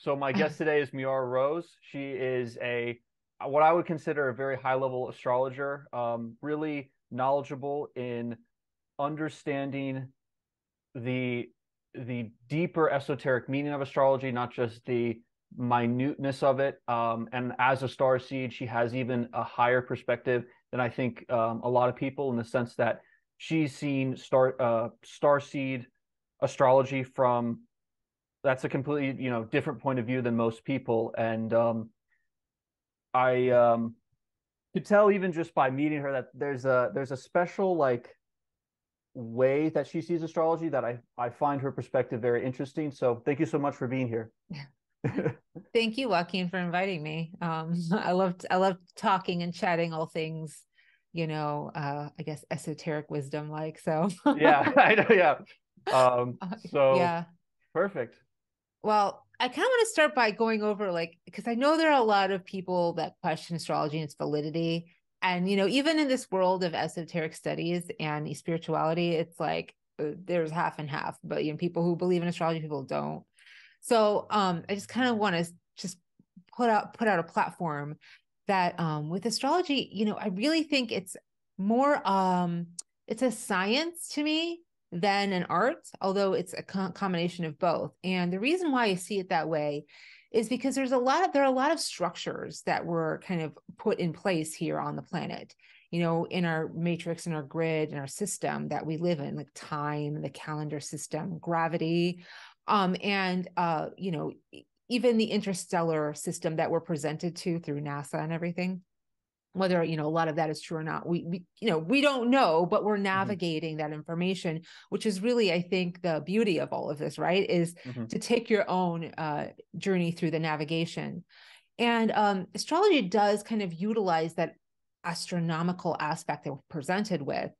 So my guest today is Miyara Rose. She is what I would consider a very high level astrologer, really knowledgeable in understanding the the deeper esoteric meaning of astrology, not just the minuteness of it. And as a star seed, she has even a higher perspective than I think a lot of people, in the sense that she's seen star seed astrology from that's a completely different point of view than most people. And I could tell even just by meeting her that there's a special like way that she sees astrology that I find her perspective very interesting. So thank you so much for being here. Thank you, Joaquin, for inviting me. I love talking and chatting all things, I guess esoteric wisdom like. So Yeah, I know. Yeah. So yeah. perfect. Well, I kind of want to start by going over like because I know there are a lot of people that question astrology and its validity. And even in this world of esoteric studies and spirituality, it's like there's half and half, but people who believe in astrology, people don't. So I just kind of want to just put out a platform that with astrology, I really think it's more it's a science to me than an art, although it's a combination of both. And the reason why I see it that way is because there are a lot of structures that were kind of put in place here on the planet, in our matrix, in our grid, in our system that we live in, like time, the calendar system, gravity, and even the interstellar system that we're presented to through NASA and everything. Whether a lot of that is true or not, we don't know, but we're Hmm. navigating that information, which is really, I think, the beauty of all of this, right? Is Hmm. to take your own journey through the navigation. And astrology does kind of utilize that astronomical aspect that we're presented with,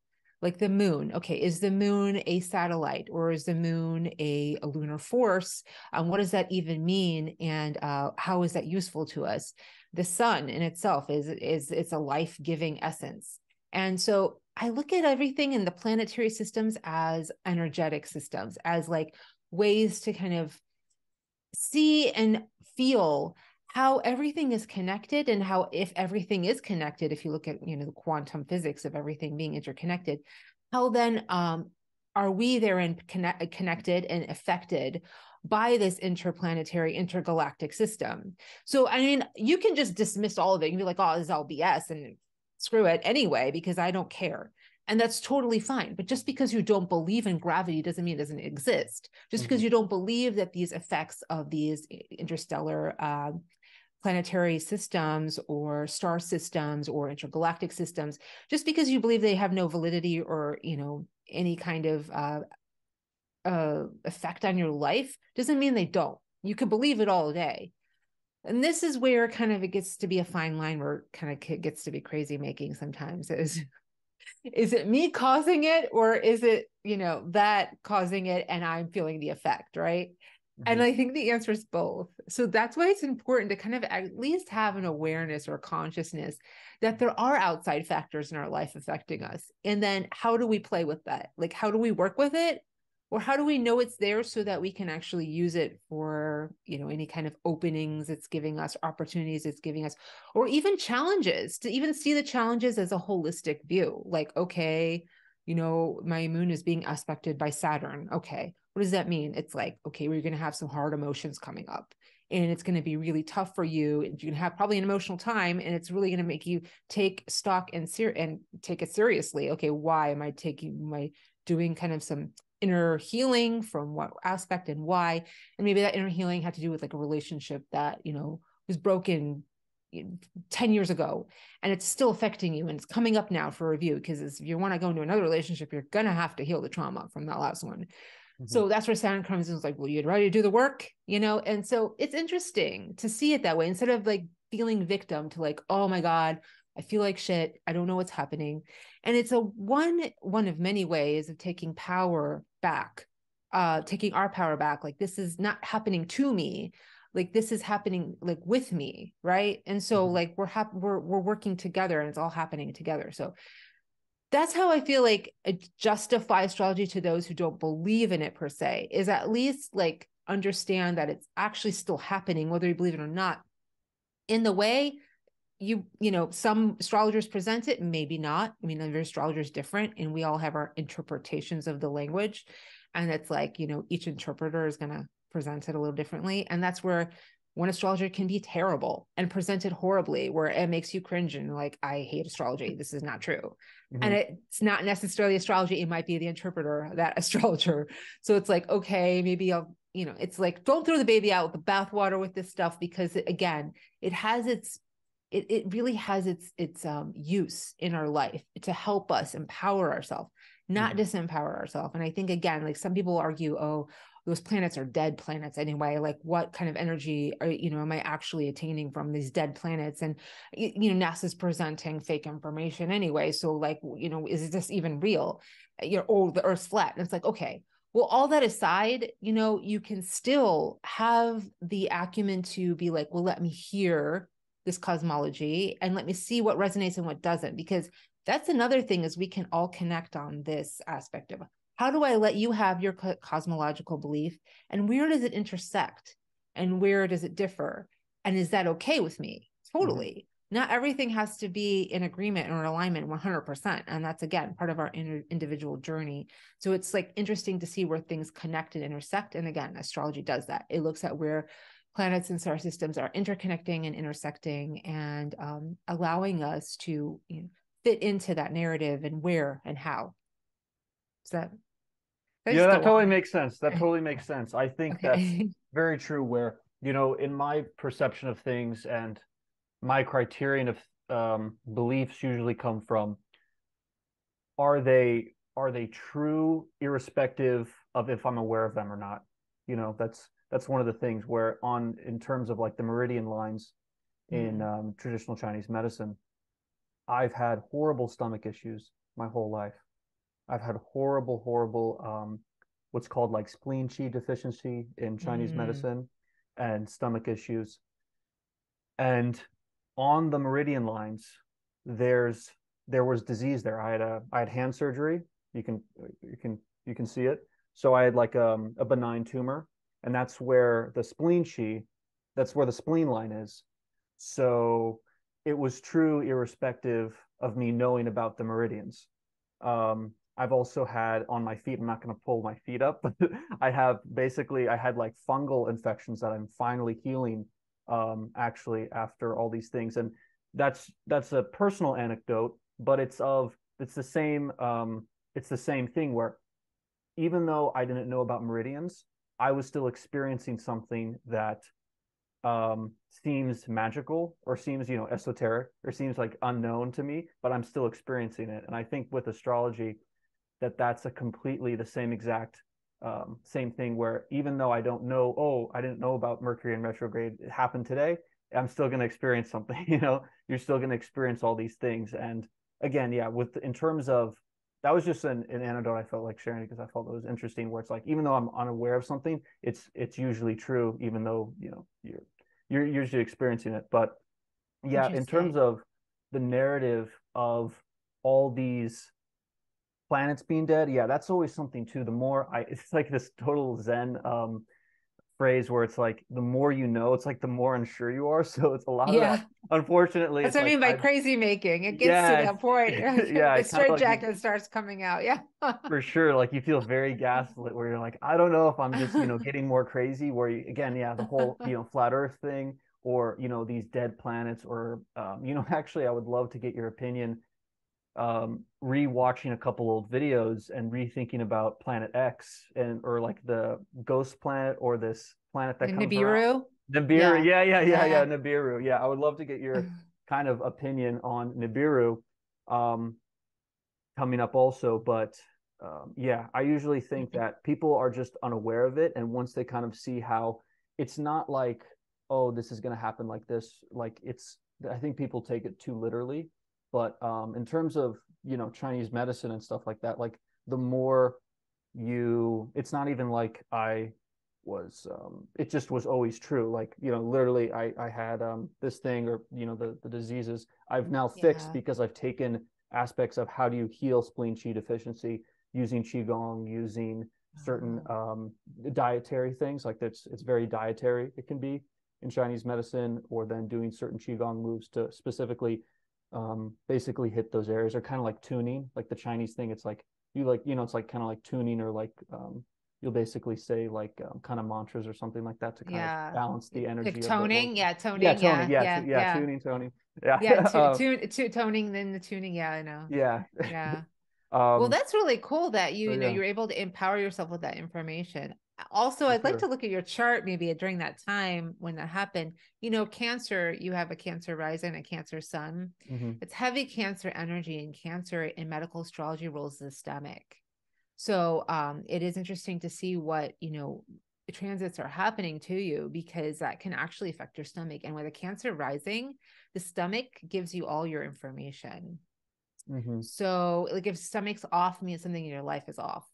like the moon. Okay, is the moon a satellite or is the moon a lunar force? What does that even mean? And how is that useful to us? The sun in itself is it's a life-giving essence. And so I look at everything in the planetary systems as energetic systems, as like ways to kind of see and feel how everything is connected, and how if everything is connected, if you look at the quantum physics of everything being interconnected, how then are we therein connected and affected by this interplanetary intergalactic system. So I mean, you can just dismiss all of it and be like, oh, this is all BS and screw it anyway because I don't care. And that's totally fine. But just because you don't believe in gravity doesn't mean it doesn't exist. Just because Hmm. you don't believe that these effects of these interstellar planetary systems or star systems or intergalactic systems, just because you believe they have no validity or any kind of effect on your life, doesn't mean they don't. You could believe it all day. And this is where kind of it gets to be a fine line where it kind of gets to be crazy making sometimes. Is it me causing it, or is it that causing it and I'm feeling the effect, right? And Hmm. I think the answer is both. So that's why it's important to kind of at least have an awareness or consciousness that there are outside factors in our life affecting us. And then how do we play with that? Like, how do we work with it? Or how do we know it's there so that we can actually use it for, any kind of openings it's giving us, opportunities it's giving us, or even challenges, to even see the challenges as a holistic view. Like, okay, my moon is being aspected by Saturn. Okay, what does that mean? It's like, okay, we're going to have some hard emotions coming up and it's going to be really tough for you. And you're going to have probably an emotional time and it's really going to make you take stock and take it seriously. Okay, why am I doing kind of some inner healing from what aspect and why? And maybe that inner healing had to do with like a relationship that, was broken 10 years ago and it's still affecting you and it's coming up now for review because if you want to go into another relationship, you're going to have to heal the trauma from that last one. Hmm. So that's where Saturn comes in. It's like, well, you'd ready to do the work, And so it's interesting to see it that way instead of like feeling victim to like, oh my God, I feel like shit. I don't know what's happening. And it's a one of many ways of taking power back, taking our power back. Like this is not happening to me. Like this is happening like with me, right? And so Hmm. like we're working together and it's all happening together. So that's how I feel like justify astrology to those who don't believe in it per se, is at least like understand that it's actually still happening, whether you believe it or not, in the way some astrologers present it, maybe not. I mean, every astrologer is different, and we all have our interpretations of the language. And it's like, each interpreter is going to present it a little differently. And that's where one astrologer can be terrible and present it horribly, where it makes you cringe and like, I hate astrology. This is not true. Mm-hmm. And it's not necessarily astrology. It might be the interpreter, that astrologer. So it's like, okay, maybe I'll, it's like, don't throw the baby out with the bathwater with this stuff, because again, it has it really has its use in our life to help us empower ourselves, not disempower ourselves. And I think, again, like some people argue, oh, those planets are dead planets anyway. Like, what kind of energy am I actually attaining from these dead planets? And, NASA's presenting fake information anyway. So like, is this even real? Or the Earth's flat. And it's like, okay, well, all that aside, you can still have the acumen to be like, well, let me hear this cosmology and let me see what resonates and what doesn't, because that's another thing, is we can all connect on this aspect of how do I let you have your cosmological belief, and where does it intersect, and where does it differ, and is that okay with me? Totally. Not everything has to be in agreement or alignment 100%, and that's, again, part of our individual journey. So it's like interesting to see where things connect and intersect. And again, astrology does that. It looks at where planets and star systems are interconnecting and intersecting, and allowing us to fit into that narrative, and where and how. Is that Yeah, just that go totally on? makes sense. That totally makes sense. I think that's Okay. very true, where, in my perception of things and my criterion of beliefs usually come from, are they true irrespective of if I'm aware of them or not? That's one of the things where, in terms of like the meridian lines in traditional Chinese medicine, I've had horrible stomach issues my whole life. I've had horrible, what's called like spleen qi deficiency in Chinese medicine, and stomach issues. And on the meridian lines, there was disease there. I had hand surgery. You can see it. So I had like a benign tumor, and that's where the spleen qi, that's where the spleen line is. So it was true irrespective of me knowing about the meridians. I've also had on my feet, I'm not going to pull my feet up, but I had like fungal infections that I'm finally healing, actually, after all these things. And that's a personal anecdote, but it's the same thing, where even though I didn't know about meridians, I was still experiencing something that seems magical, or seems, esoteric, or seems like unknown to me, but I'm still experiencing it. And I think with astrology, that's a completely the same exact same thing, where even though I didn't know about Mercury in retrograde, it happened today, I'm still going to experience something. You're still going to experience all these things. And again, yeah, in terms of, that was just an anecdote I felt like sharing, because I felt it was interesting, where it's like, even though I'm unaware of something, it's usually true, even though you're usually experiencing it. But yeah, in terms Interesting. of the narrative of all these planets being dead, yeah, that's always something too. It's like this total Zen phrase, where it's like, the more you know, it's like the more unsure you are. So it's a lot of that. Yeah. Unfortunately, That's it's what I like, mean by crazy making. It gets to yeah, that point. yeah, The it's kind of like straitjacket starts coming out. Yeah. for sure, like you feel very gaslit, where you're like, I don't know if I'm just, getting more crazy, where again, yeah, the whole, flat earth thing, or, these dead planets, or, actually, I would love to get your opinion, rewatching a couple old videos and rethinking about Planet X, or like the ghost planet, or this planet that comes around. Nibiru. Nibiru, Yeah. yeah, Yeah. Nibiru. Yeah, I would love to get your kind of opinion on Nibiru, um, coming up also. But yeah, I usually think that people are just unaware of it, and once they kind of see how it's not like, oh, this is going to happen like this, like I think people take it too literally. But in terms of, Chinese medicine and stuff like that, like the more it's not even like it just was always true. Like, literally, I had this thing, or, the diseases I've now fixed, Yeah. because I've taken aspects of how do you heal spleen qi deficiency, using qigong, using certain Oh, dietary things. Like it's very dietary. It can be in Chinese medicine, or then doing certain qigong moves to specifically basically hit those areas. Or kind of like tuning, like the Chinese thing. It's like you like it's like kind of like tuning, or like you'll basically say like kind of mantras or something like that to kind of yeah. balance the Like energy of the toning, organ. yeah, Yeah, toning, toning. yeah, Yeah, yeah, yeah, yeah, tuning, toning. Yeah, yeah. Toning, then the tuning. Yeah, I know. yeah. Yeah. Well, um, that's really cool that so yeah, you're able to empower yourself with that information. Also, for I'd like to sure. look at your chart maybe during that time when that happened. Cancer, you have a Cancer rising, a Cancer sun. Hmm. It's heavy Cancer energy, and Cancer in medical astrology rules the stomach. So it is interesting to see what, transits are happening to you, because that can actually affect your stomach. And with a Cancer rising, the stomach gives you all your information. Hmm. So, like, if stomach's off means something in your life is off,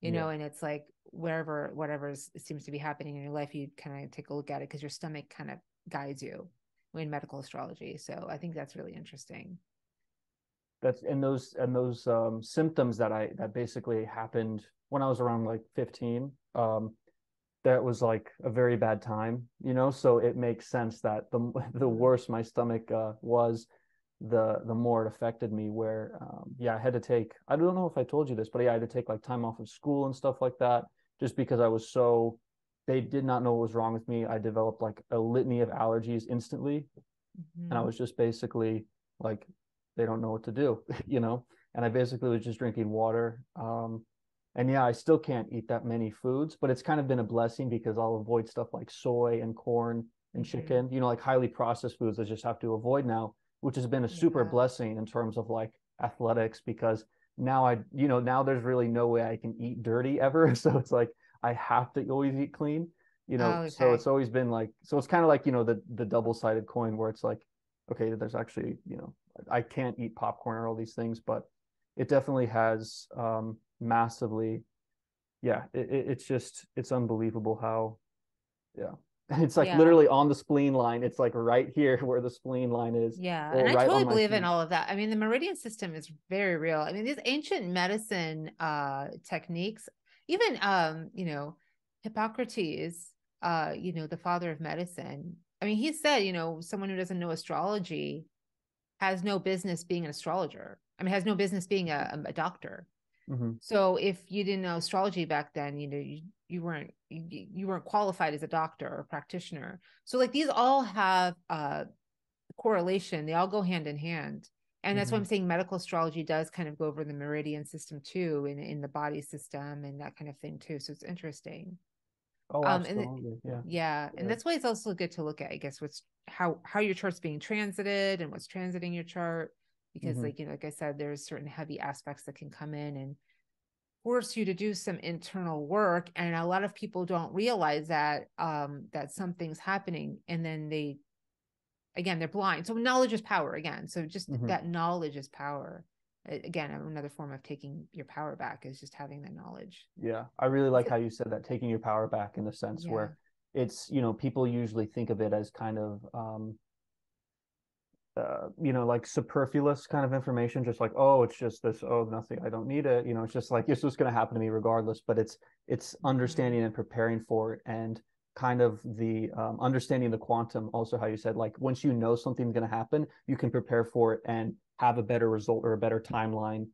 Yeah. and it's like whatever seems to be happening in your life, you kind of take a look at it because your stomach kind of guides you in medical astrology. So, I think that's really interesting. That's and those symptoms that basically happened when I was around like 15. That was like a very bad time, so it makes sense that the Mm. worse my stomach was, the more it affected me. Where yeah, I had to take, I don't know if I told you this, but yeah, I had to take like time off of school and stuff like that, just because I was so, they did not know what was wrong with me. I developed like a litany of allergies instantly, and I Mhm. was just basically like, they don't know what to do, And I basically was just drinking water. And yeah, I still can't eat that many foods, but it's kind of been a blessing because I'll avoid stuff like soy and corn and Mhm. chicken, like highly processed foods I just have to avoid now, which has been a super Yeah. blessing in terms of like athletics, because now now there's really no way I can eat dirty ever. So it's like I have to always eat clean, Oh, so it's okay. always been like, so it's kind of like, the double-sided coin, where it's like, okay, there's actually, I can't eat popcorn or all these things, but it definitely has massively, yeah, it's just, it's unbelievable how, yeah. It's like Yeah. literally on the spleen line. It's like right here where the spleen line is, Yeah. And or I right on totally my believe in feet. all of that. I mean, the meridian system is very real. I mean, these ancient medicine techniques, even Hippocrates, the father of medicine. I mean, he said, someone who doesn't know astrology has no business being an astrologer. I mean, has no business being a doctor. Hmm. So if you didn't know astrology back then, you weren't qualified as a doctor or a practitioner. So like these all have correlation. They all go hand in hand. And that's why I'm Hmm. saying medical astrology does kind of go over the meridian system too, in the body system and that kind of thing too. So it's interesting. Oh, And absolutely. Yeah. yeah, and Yeah. that's why it's also good to look at, I guess, what's how your chart's being transited and what's transiting your chart, because Hmm. like I said, there's certain heavy aspects that can come in and force you to do some internal work, and a lot of people don't realize that something's happening, and then they're blind. So knowledge is power again. So just Hmm. that knowledge is power. Again, another form of taking your power back is just having that knowledge. Yeah. I really Is like how it? you said that, taking your power back, in the sense Yeah. where it's, people usually think of it as kind of like superfluous kind of information, just like, oh, it's just this, oh, nothing, I don't need it. It's just like, it's just going to happen to me regardless. But it's Mm-hmm. understanding and preparing for it, and kind of the understanding the quantum, also how you said, like, once you know something's going to happen, you can prepare for it and have a better result or a better timeline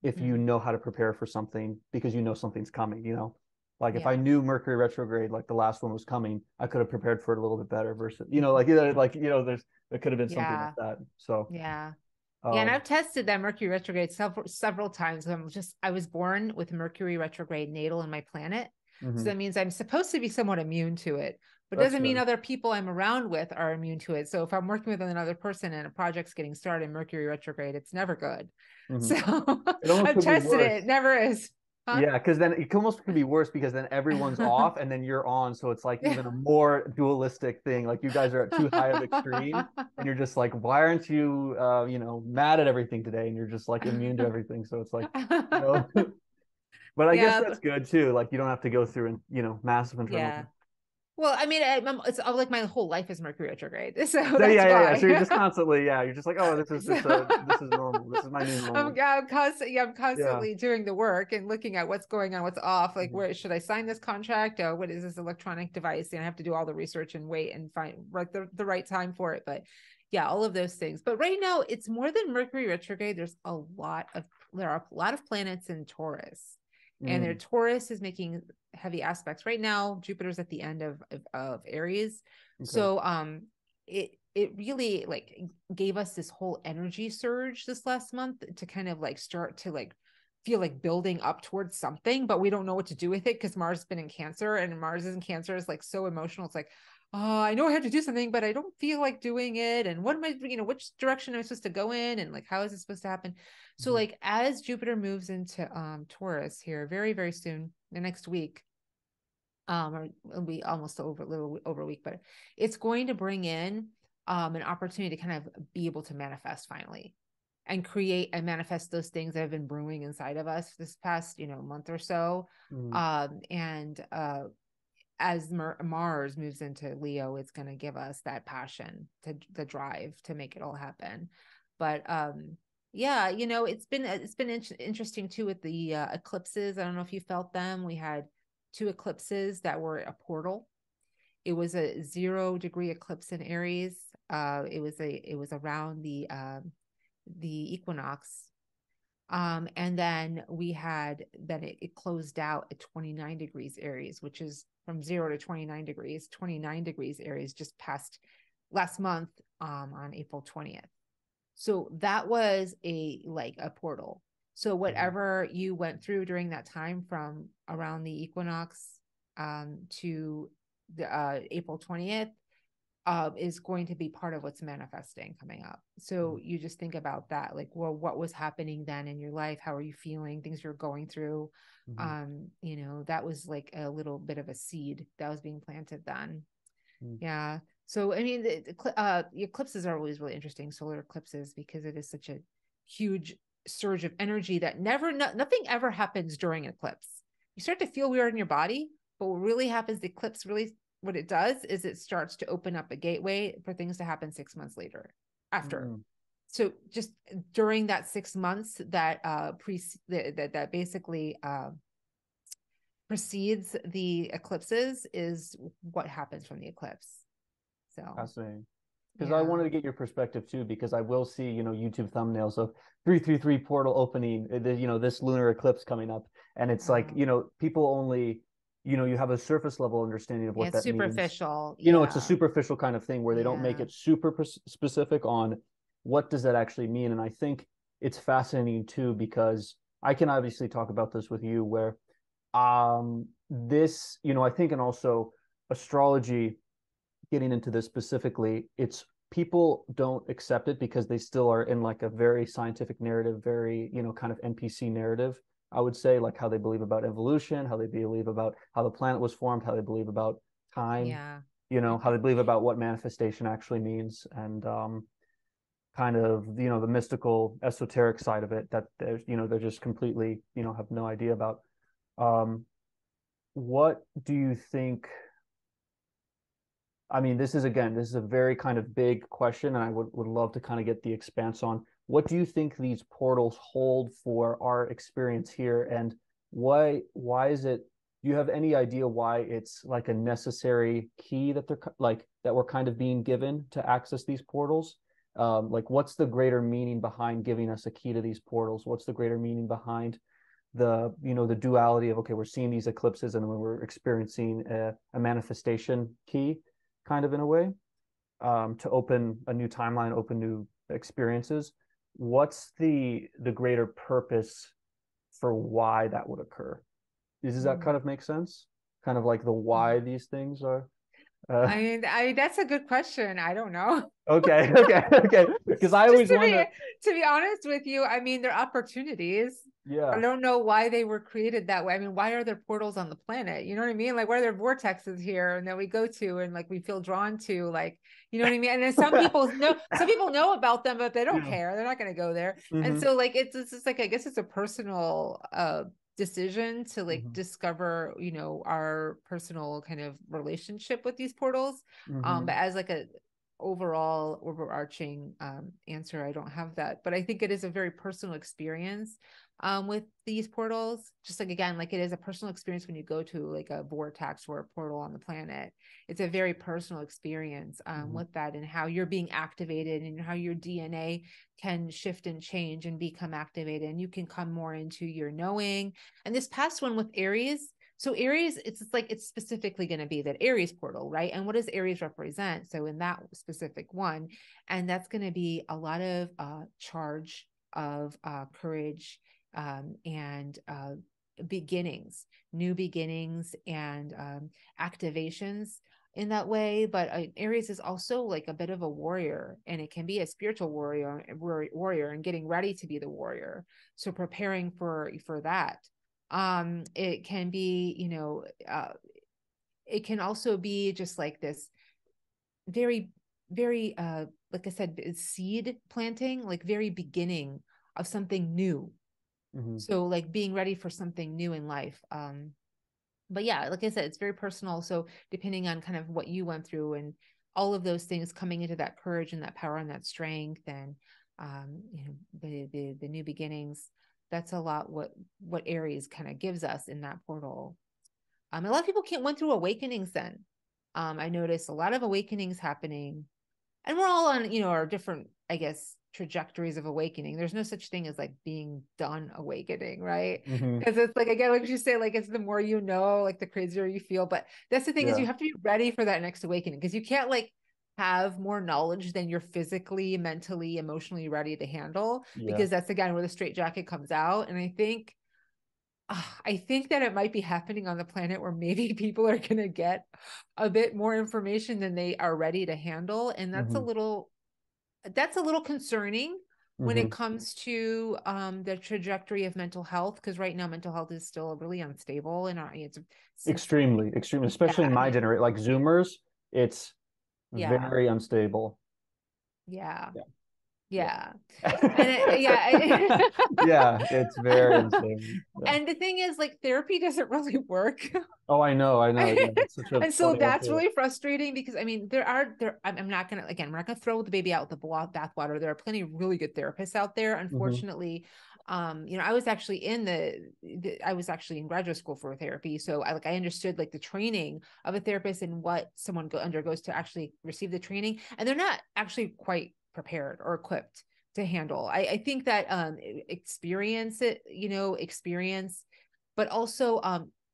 if Mm-hmm. you know how to prepare for something, because you know something's coming. Like if I Yeah. knew Mercury retrograde, like the last one was coming, I could have prepared for it a little bit better, versus, there could have been something like Yeah. that. So, Yeah. Yeah, and um, I've tested that Mercury retrograde several times. I was born with Mercury retrograde natal in my planet. So mhm. that means I'm supposed to be somewhat immune to it, but it That's doesn't mean good. other people I'm around with are immune to it. So if I'm working with another person and a project's getting started in Mercury retrograde, it's never good. Mhm. So It almost I've could be tested it. worse. It never is. Huh? Yeah, because then it almost could be worse, because then everyone's off and then you're on. So it's like Yeah. even a more dualistic thing. Like you guys are at too high of extremes, and you're just like, why aren't you, mad at everything today? And you're just like immune to everything. So it's like, you know, but I guess Yeah, that's good too. Like you don't have to go through, massive internal. yeah. Well, I mean, it's like my whole life is Mercury retrograde, so So that's yeah, yeah, yeah. So you're why. just constantly, yeah, you're just like, oh, this is So just this is normal. This is my new normal. I'm Yeah. constantly doing the work and looking at what's going on, what's off. Like, Mhm. where should I sign this contract? What is this electronic device? And I have to do all the research and wait and find the right time for it. But yeah, all of those things. But right now, it's more than Mercury retrograde. There are a lot of planets in Taurus, and their Mm, Taurus is making heavy aspects right now. Jupiter's at the end of Aries, okay. so it really like gave us this whole energy surge this last month to kind of like start to like feel like building up towards something, but we don't know what to do with it because Mars has been in Cancer, and Mars is in Cancer is like so emotional. It's like, oh, I know I have to do something, but I don't feel like doing it. And what am I, which direction am I supposed to go in? And like, how is this supposed to happen? So Mhm. like as Jupiter moves into Taurus here very, very soon, the next week, or it'll be almost over a little over a week, but it's going to bring in an opportunity to kind of be able to manifest finally and create and manifest those things that have been brewing inside of us this past month or so. Mm, And as Mars moves into Leo, it's going to give us that passion, to the drive to make it all happen. But yeah, it's been interesting too with the eclipses. I don't know if you felt them. We had two eclipses that were a portal. It was a 0 degree eclipse in Aries. It was around the equinox. And then it closed out at 29 degrees Aries, which is from 0 to 29 degrees. 29 degrees Aries just passed last month, on April 20th. So that was a portal. So mhm, whatever you went through during that time from around the equinox, to the April 20th, is going to be part of what's manifesting coming up. So mhm, you just think about that, like, well, what was happening then in your life? How are you feeling? Things you're going through. mhm, That was like a little bit of a seed that was being planted then. mhm. Yeah. So I mean, the eclipses are always really interesting, solar eclipses, because it is such a huge surge of energy that nothing ever happens during an eclipse. You start to feel weird in your body, but what really happens, the eclipse really, what it does is it starts to open up a gateway for things to happen 6 months later, after. Mm. So just during that 6 months that that basically precedes the eclipses is what happens from the eclipse. So Fascinating. Because I yeah, wanted to get your perspective too, because I will see, YouTube thumbnails of 333 portal opening, this lunar eclipse coming up. And it's like, um, people only, you have a surface level understanding of yeah, what it's that means. superficial. It's a Yeah, superficial kind of thing where they don't make yeah, it super specific on what does that actually mean. And I think it's fascinating too, because I can obviously talk about this with you where this, I think, and also astrology, getting into this specifically, it's people don't accept it because they still are in like a very scientific narrative, very, kind of NPC narrative. I would say, like how they believe about evolution, how they believe about how the planet was formed, how they believe about time, yeah. how they believe about what manifestation actually means, and kind of, the mystical, esoteric side of it that they're just completely, have no idea about. Um, what do you think? I mean, this is a very kind of big question, and I would love to kind of get the expanse on what do you think these portals hold for our experience here, and why is it? Do you have any idea why it's like a necessary key that they're like that we're kind of being given to access these portals? Like, what's the greater meaning behind giving us a key to these portals? What's the greater meaning behind the duality of, okay, we're seeing these eclipses and when we're experiencing a manifestation key, kind of in a way, to open a new timeline, open new experiences. What's the greater purpose for why that would occur? Does that kind Mm. of make sense? Kind of like the why these things are. Uh, I that's a good question. I don't know. okay, okay, okay. Because I Just always wonder. to be honest with you, I mean, they're opportunities. I Yeah, don't know why they were created that way. I mean, why are there portals on the planet? You know what I mean? Like, why are there vortexes here and that we go to and like we feel drawn to, like, you know what I mean? And then some people know about them, but they don't yeah. care. They're not going to go there. And Hmm. so, like, it's just like, I guess it's a personal decision to like Mm-hmm. discover, our personal kind of relationship with these portals. Mm-hmm. But as like a overall overarching answer, I don't have that. But I think it is a very personal experience with these portals. Just like, again, like it is a personal experience when you go to like a vortex or a portal on the planet. It's a very personal experience Mm-hmm. with that, and how you're being activated and how your DNA can shift and change and become activated, and you can come more into your knowing. And this past one with Aries, so Aries, it's like it's specifically going to be that Aries portal, right? And what does Aries represent? So in that specific one, and that's going to be a lot of charge of courage, and beginnings, new beginnings, and activations in that way. But Aries is also like a bit of a warrior, and it can be a spiritual warrior and getting ready to be the warrior. So preparing for that. It can be, it can also be just like this very, very, like I said, seed planting, like very beginning of something new. Mm-hmm. So like being ready for something new in life. But yeah, like I said, it's very personal. So depending on kind of what you went through and all of those things coming into that courage and that power and that strength, and the new beginnings, that's a lot what Aries kind of gives us in that portal. A lot of people can't went through awakenings then. I noticed a lot of awakenings happening, and we're all on, our different, I guess, trajectories of awakening. There's no such thing as like being done awakening, right? Mm-hmm. Because it's like, again, like you say, like it's the more you know, like the crazier you feel. But that's the thing, is Yeah. you have to be ready for that next awakening, because you can't like have more knowledge than you're physically, mentally, emotionally ready to handle, Yeah. because that's again where the straitjacket comes out. And I think that it might be happening on the planet where maybe people are going to get a bit more information than they are ready to handle, and Mm-hmm. that's a little concerning when Mm-hmm. it comes to the trajectory of mental health, because right now mental health is still really unstable, and it's Extremely, extremely, especially in yeah, my generation, like Zoomers, it's yeah, very unstable. yeah, Yeah. yeah, and Yeah. yeah. Yeah, it's very unstable. Yeah. And the thing is, like, therapy doesn't really work. Oh, I know, I know. Yeah, it's such a And so funny way to that's put it. really frustrating, because I mean, I'm not gonna, again, we're not gonna throw the baby out with the bathwater. There are plenty of really good therapists out there. Hmm. Unfortunately, I was actually I was actually in graduate school for therapy, so I understood like the training of a therapist and what someone undergoes to actually receive the training, and they're not actually quite prepared or equipped to handle. I think that experience, but also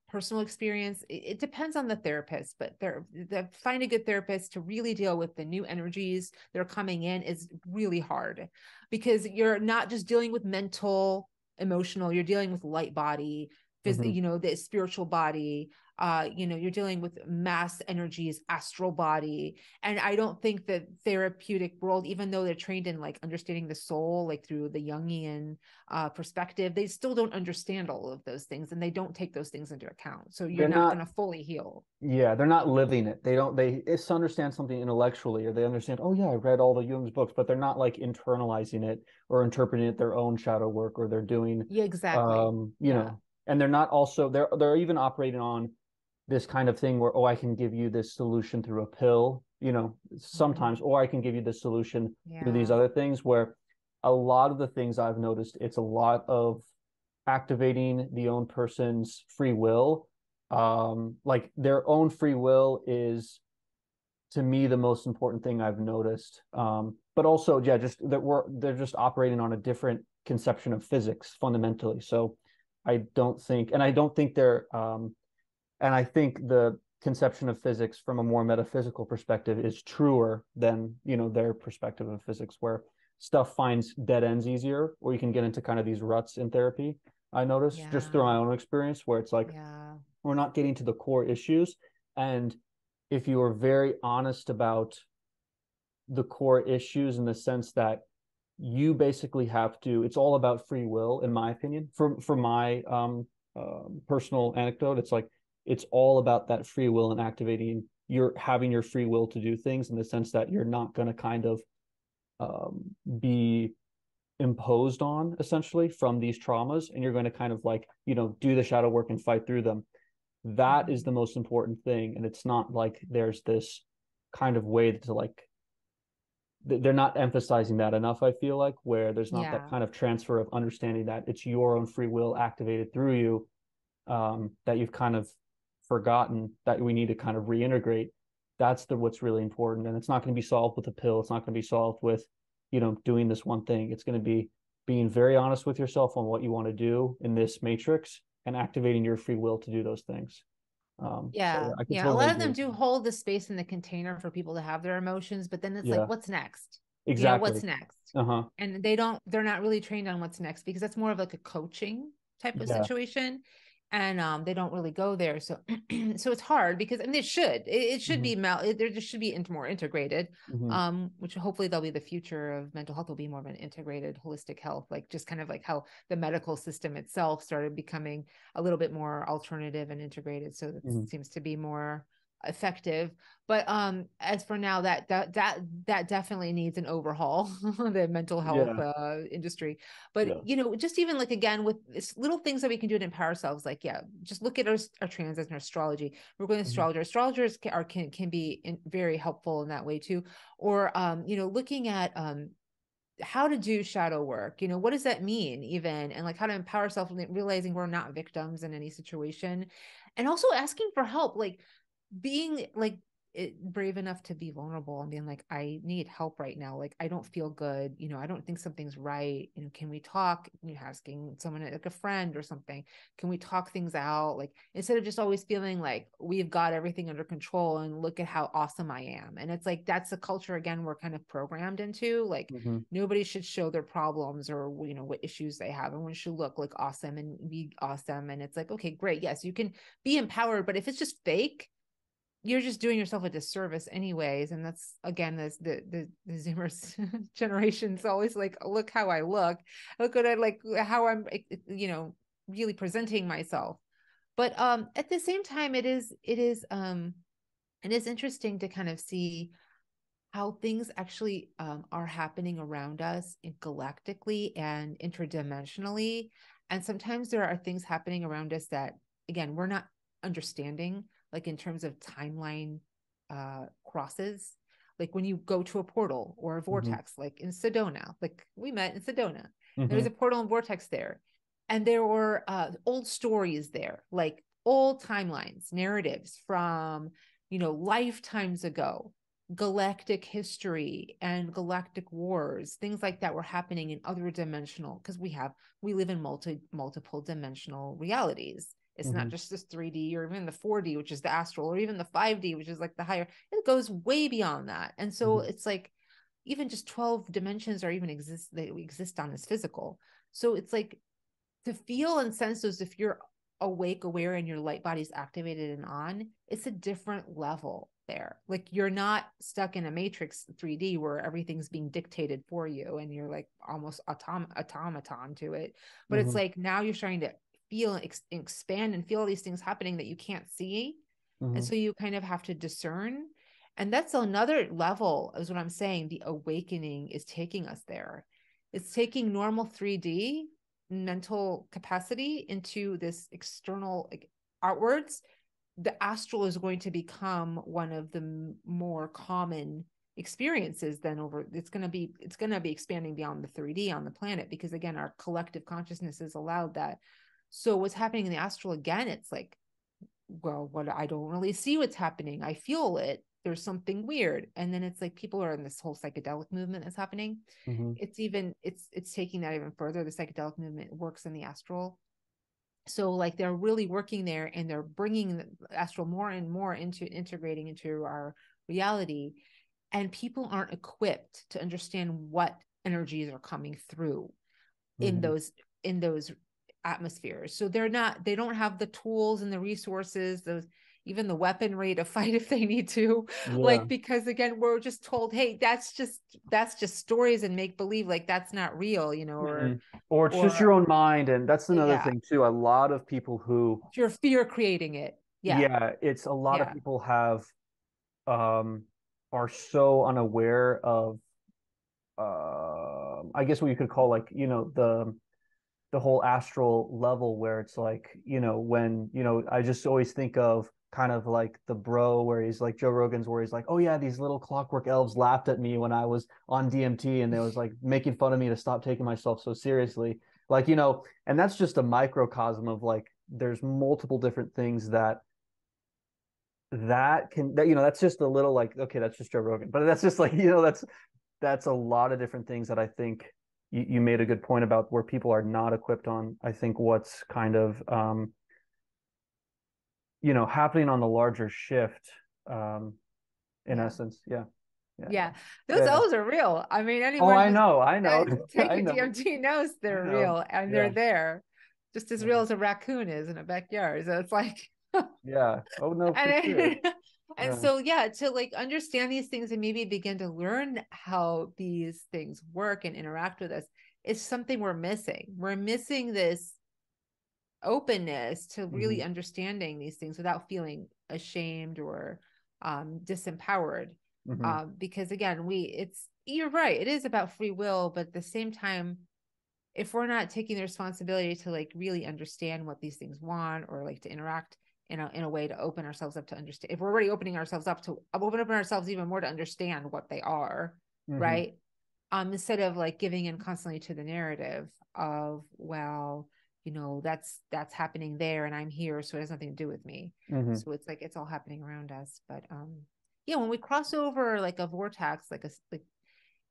personal experience. It depends on the therapist, but find a good therapist to really deal with the new energies that are coming in is really hard, because you're not just dealing with mental, emotional, you're dealing with light body, Hmm. the spiritual body. You're dealing with mass energies, astral body. And I don't think that therapeutic world, even though they're trained in like understanding the soul, like through the Jungian perspective, they still don't understand all of those things, and they don't take those things into account. So you're They're not not, going to fully heal. yeah, they're not living it. They it's understand something intellectually, or they understand, oh yeah, I read all the Jung's books, but they're not like internalizing it or interpreting it their own shadow work, or they're doing, Yeah, exactly. Yeah. and they're not also, they're even operating on this kind of thing where, oh, I can give you this solution through a pill, Mm-hmm. sometimes, or I can give you this solution through these Yeah. other things, where a lot of the things I've noticed, it's a lot of activating the own person's free will. Like their own free will is, to me, the most important thing I've noticed. But also, yeah, just that they're just operating on a different conception of physics fundamentally. So I don't think they're and I think the conception of physics from a more metaphysical perspective is truer than, their perspective of physics, where stuff finds dead ends easier, or you can get into kind of these ruts in therapy. I noticed just through Yeah. my own experience, where it's like Yeah. we're not getting to the core issues. And if you are very honest about the core issues, in the sense that you basically have to, it's all about free will, in my opinion, for my personal anecdote, it's like it's all about that free will and activating your having your free will to do things, in the sense that you're not going to kind of be imposed on essentially from these traumas, and you're going to kind of like, do the shadow work and fight through them. That is Mhm. the most important thing. And it's not like there's this kind of way to like, they're not emphasizing that enough, I feel like, where there's not that Yeah. kind of transfer of understanding that it's your own free will activated through you, that you've kind of forgotten that we need to kind of reintegrate. That's what's really important. And it's not going to be solved with a pill. It's not going to be solved with, doing this one thing. It's going to be being very honest with yourself on what you want to do in this matrix and activating your free will to do those things. So yeah, Yeah. I could Yeah. A totally lot of agree them with do you. hold the space in the container for people to have their emotions, but then it's like, Yeah, what's next? What's exactly. next? Uh-huh. And they're not really trained on what's next because that's more of like a coaching type of Yeah. situation. And they don't really go there. So so it's hard because I mean it should Mm-hmm. be there just should be more integrated, Mm-hmm. which hopefully they'll be the future of mental health will be more of an integrated holistic health, like just kind of like how the medical system itself started becoming a little bit more alternative and integrated. So that Mm-hmm. seems to be more effective. But as for now, that definitely needs an overhaul, the mental health Yeah. industry. But Yeah. just even like again with little things that we can do to empower ourselves, like yeah, just look at our transits and our astrology. We're going to Mm-hmm. astrologer. Astrologers can be very helpful in that way too. Or looking at how to do shadow work, what does that mean even, and like how to empower ourselves, realizing we're not victims in any situation, and also asking for help, like being like brave enough to be vulnerable and being like, I need help right now, like I don't feel good, I don't think something's right, can we talk, asking someone like a friend or something, can we talk things out, like instead of just always feeling like we've got everything under control and look at how awesome I am. And it's like that's a culture again we're kind of programmed into, like Mm-hmm. nobody should show their problems or what issues they have, everyone should look like awesome and be awesome. And it's like, okay, great, yes, you can be empowered, but if it's just fake, you're just doing yourself a disservice anyways. And that's again, this the Zoomers generation's always like, look how I look at it, like how I'm really presenting myself. But at the same time, it is interesting to kind of see how things actually are happening around us galactically and interdimensionally. And sometimes there are things happening around us that, again, we're not understanding, like in terms of timeline crosses. Like when you go to a portal or a Mm-hmm. vortex, like in Sedona, like we met in Sedona, there was Mm-hmm. a portal and vortex there. And there were old stories there, like old timelines, narratives from, lifetimes ago, galactic history and galactic wars, things like that were happening in other dimensional, because we live in multiple dimensional realities. It's not Mm-hmm. just this 3D or even the 4D, which is the astral, or even the 5D, which is like the higher. It goes way beyond that. And so Mm-hmm. it's like even just 12 dimensions are even exist that we exist on as physical. So it's like to feel and sense those, if you're awake, aware, and your light body's activated and on, it's a different level there. Like you're not stuck in a matrix 3D where everything's being dictated for you and you're like almost automaton to it. But it's Mm-hmm. like now you're starting to feel expand and feel all these things happening that you can't see. And Mm-hmm. so you kind of have to discern. And that's another level, is what I'm saying. The awakening is taking us there. It's taking normal 3D mental capacity into this external, like, outwards. The astral is going to become one of the more common experiences. Then over it's going to be expanding beyond the 3D on the planet, because again our collective consciousness has allowed that. So what's happening in the astral, again, it's like, well, what, I don't really see what's happening, I feel it, there's something weird. And then it's like people are in this whole psychedelic movement that's happening. Mm-hmm. It's taking that even further. The psychedelic movement works in the astral. So like they're really working there, and they're bringing the astral more and more into integrating into our reality. And people aren't equipped to understand what energies are coming through in Mm-hmm. those atmospheres. So they don't have the tools and the resources, those, even the weaponry to fight if they need to, Yeah. like, because again we're just told, hey, that's just stories and make believe, like that's not real, Mm-hmm. Or it's just or your own mind. And that's another yeah, thing too. A lot of people who, your fear creating it. Yeah. yeah, it's a lot of Yeah. people have, um, are so unaware of I guess what you could call like, the whole astral level where it's like, when, I just always think of kind of like the bro where he's like Joe Rogan's where he's like, oh yeah, these little clockwork elves laughed at me when I was on DMT and they was like making fun of me to stop taking myself so seriously. Like, and that's just a microcosm of like there's multiple different things that's just a little like, okay, that's just Joe Rogan. But that's just like, that's a lot of different things that I think you made a good point about where people are not equipped on. I think what's kind of happening on the larger shift, in Yeah. essence. Yeah. Yeah. Yeah. Yeah, those Yeah. O's are real. I mean, Oh, anyone I who's know. I know. I taken know. DMT knows I they're know. real and they're Yeah. there, just as real Yeah. as a raccoon is in a backyard. So it's like, Yeah. Oh no, for sure. and and Yeah. so yeah, to like understand these things and maybe begin to learn how these things work and interact with us is something we're missing. We're missing this openness to really Hmm. understanding these things without feeling ashamed or disempowered. Hmm. Because again, you're right, it is about free will, but at the same time, if we're not taking the responsibility to like really understand what these things want or like to interact in a way to open ourselves up to understand, if we're already opening ourselves up to open up ourselves even more to understand what they are, Hmm. right? Instead of like giving in constantly to the narrative of, well, that's happening there and I'm here, so it has nothing to do with me. Hmm. So it's like it's all happening around us. But yeah, when we cross over like a vortex, like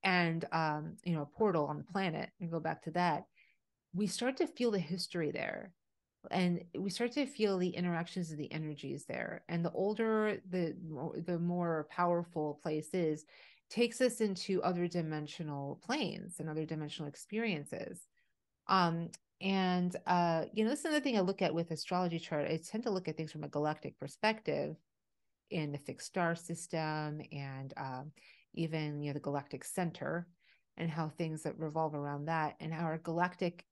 and a portal on the planet and go back to that, we start to feel the history there, and we start to feel the interactions of the energies there. And the older the more powerful place is, takes us into other dimensional planes and other dimensional experiences. um and this is another thing I look at with astrology chart. I tend to look at things from a galactic perspective in the fixed star system, and even the galactic center, and how things that revolve around that and our galactic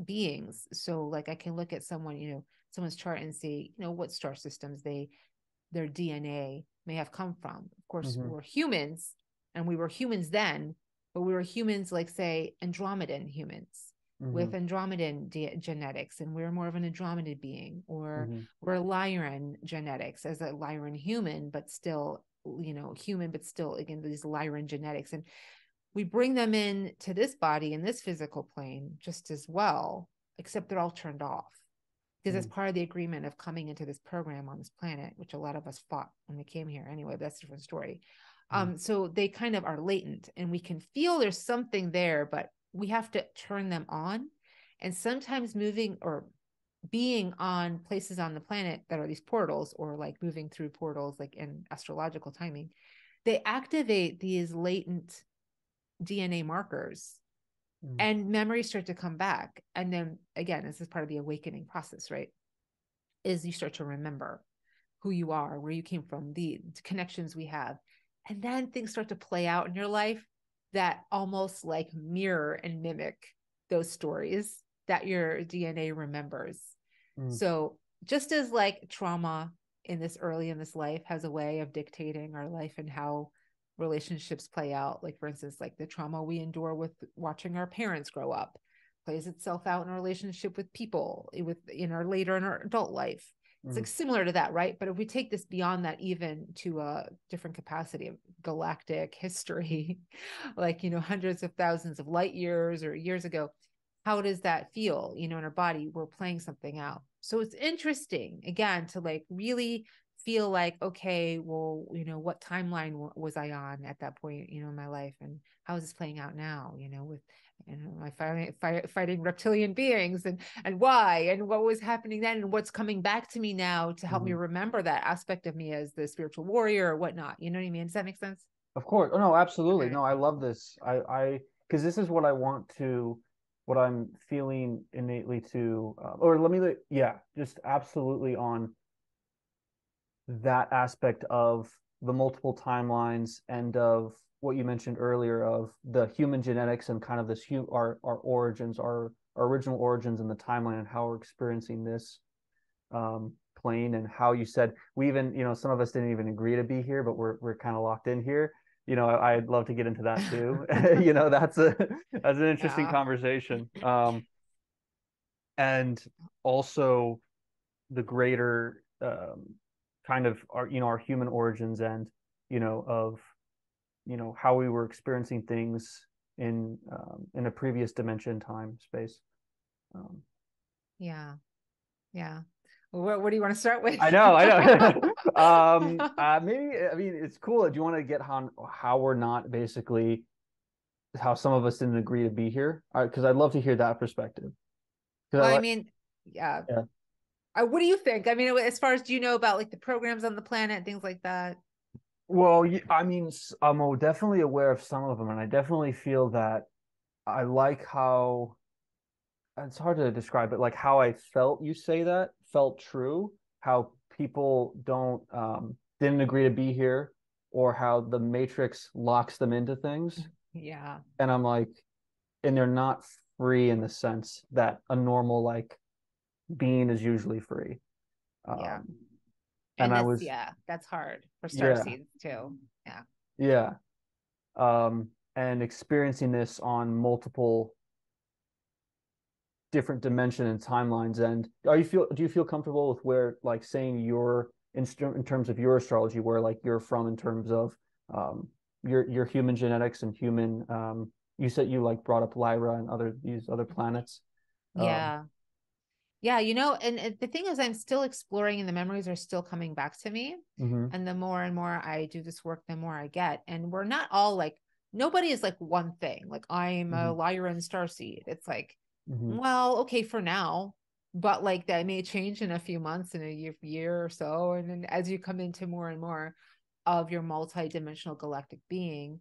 beings. So like I can look at someone's chart and see, what star systems their DNA may have come from. Of course, Hmm. we're humans, and we were humans then, but we were humans like, say, Andromedan humans with Hmm. Andromedan genetics, and we're more of an Andromedan being, or Hmm. we're Lyran genetics as a Lyran human, but still, human, but still, again, these Lyran genetics. And we bring them in to this body in this physical plane just as well, except they're all turned off because that's part of the agreement of coming into this program on this planet, which a lot of us fought when we came here anyway, but that's a different story. So they kind of are latent and we can feel there's something there, but we have to turn them on. And sometimes moving or being on places on the planet that are these portals, or like moving through portals, like in astrological timing, they activate these latent DNA markers, Hmm. and memories start to come back. And then again, this is part of the awakening process, right? Is you start to remember who you are, where you came from, the connections we have. And then things start to play out in your life that almost like mirror and mimic those stories that your DNA remembers. Hmm. So just as like trauma in this early in this life has a way of dictating our life and how relationships play out, like for instance, like the trauma we endure with watching our parents grow up plays itself out in our relationship with people with in our later in our adult life. It's Hmm. like similar to that, right? But if we take this beyond that, even to a different capacity of galactic history, like hundreds of thousands of light years or years ago, how does that feel, in our body? We're playing something out. So it's interesting again to like really feel like, okay, well, what timeline was I on at that point, in my life, and how is this playing out now, with my fighting reptilian beings, and why, and what was happening then, and what's coming back to me now to help me Hmm. remember that aspect of me as the spiritual warrior or whatnot. You know what I mean? Does that make sense? Of course. Oh, no, absolutely. Okay. No, I love this. Because this is what I want to, what I'm feeling innately to, or let me, yeah, just absolutely on that aspect of the multiple timelines and of what you mentioned earlier of the human genetics and kind of our origins, our original origins in the timeline and how we're experiencing this plane, and how you said we even, some of us didn't even agree to be here, but we're kind of locked in here. I'd love to get into that too. That's an interesting Yeah. conversation. And also the greater kind of our human origins and of how we were experiencing things in a previous dimension, time, space. Um, Yeah. Yeah. Well, what do you want to start with? I know. Maybe I mean it's cool. Do you want to get how we're not basically how some of us didn't agree to be here? Because I'd love to hear that perspective. Because Well, I I like, mean, yeah. yeah. What do you think? I mean, as far as do you know about like the programs on the planet, things like that? Well, I mean, I'm definitely aware of some of them, and I definitely feel that I like how it's hard to describe, but like how I felt you say that felt true. How people didn't agree to be here, or how the Matrix locks them into things, Yeah. and I'm like, and they're not free in the sense that a normal like being is usually free. Yeah. Um, and And I that's, was, yeah, that's hard for star yeah, seeds too. Yeah. yeah, and experiencing this on multiple different dimension and timelines. And do you feel comfortable with where like saying in terms of your astrology, where like you're from in terms of um, your human genetics and human you said you like brought up Lyra and other these other planets. Um, Yeah. Yeah, and the thing is, I'm still exploring, and the memories are still coming back to me. mhm, And the more and more I do this work, the more I get. And we're not all like, nobody is like one thing. Like, I'm a mhm, Lyran starseed. It's like, mhm, well, okay, for now, but like that may change in a few months, in a year or so. And then as you come into more and more of your multi-dimensional galactic being,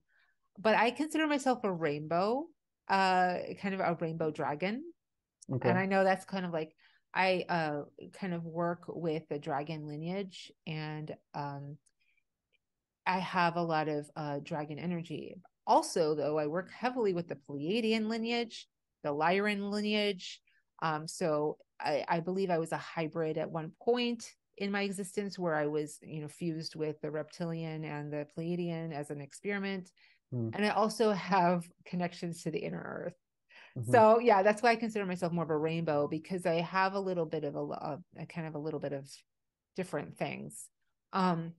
but I consider myself a rainbow, kind of a rainbow dragon. And okay. I know that's kind of like I kind of work with the dragon lineage, and I have a lot of dragon energy. Also, though, I work heavily with the Pleiadian lineage, the Lyran lineage. So I believe I was a hybrid at one point in my existence where I was, fused with the reptilian and the Pleiadian as an experiment. Mm, And I also have connections to the inner earth. mhm, So yeah, that's why I consider myself more of a rainbow, because I have a little bit of a kind of a little bit of different things. Um,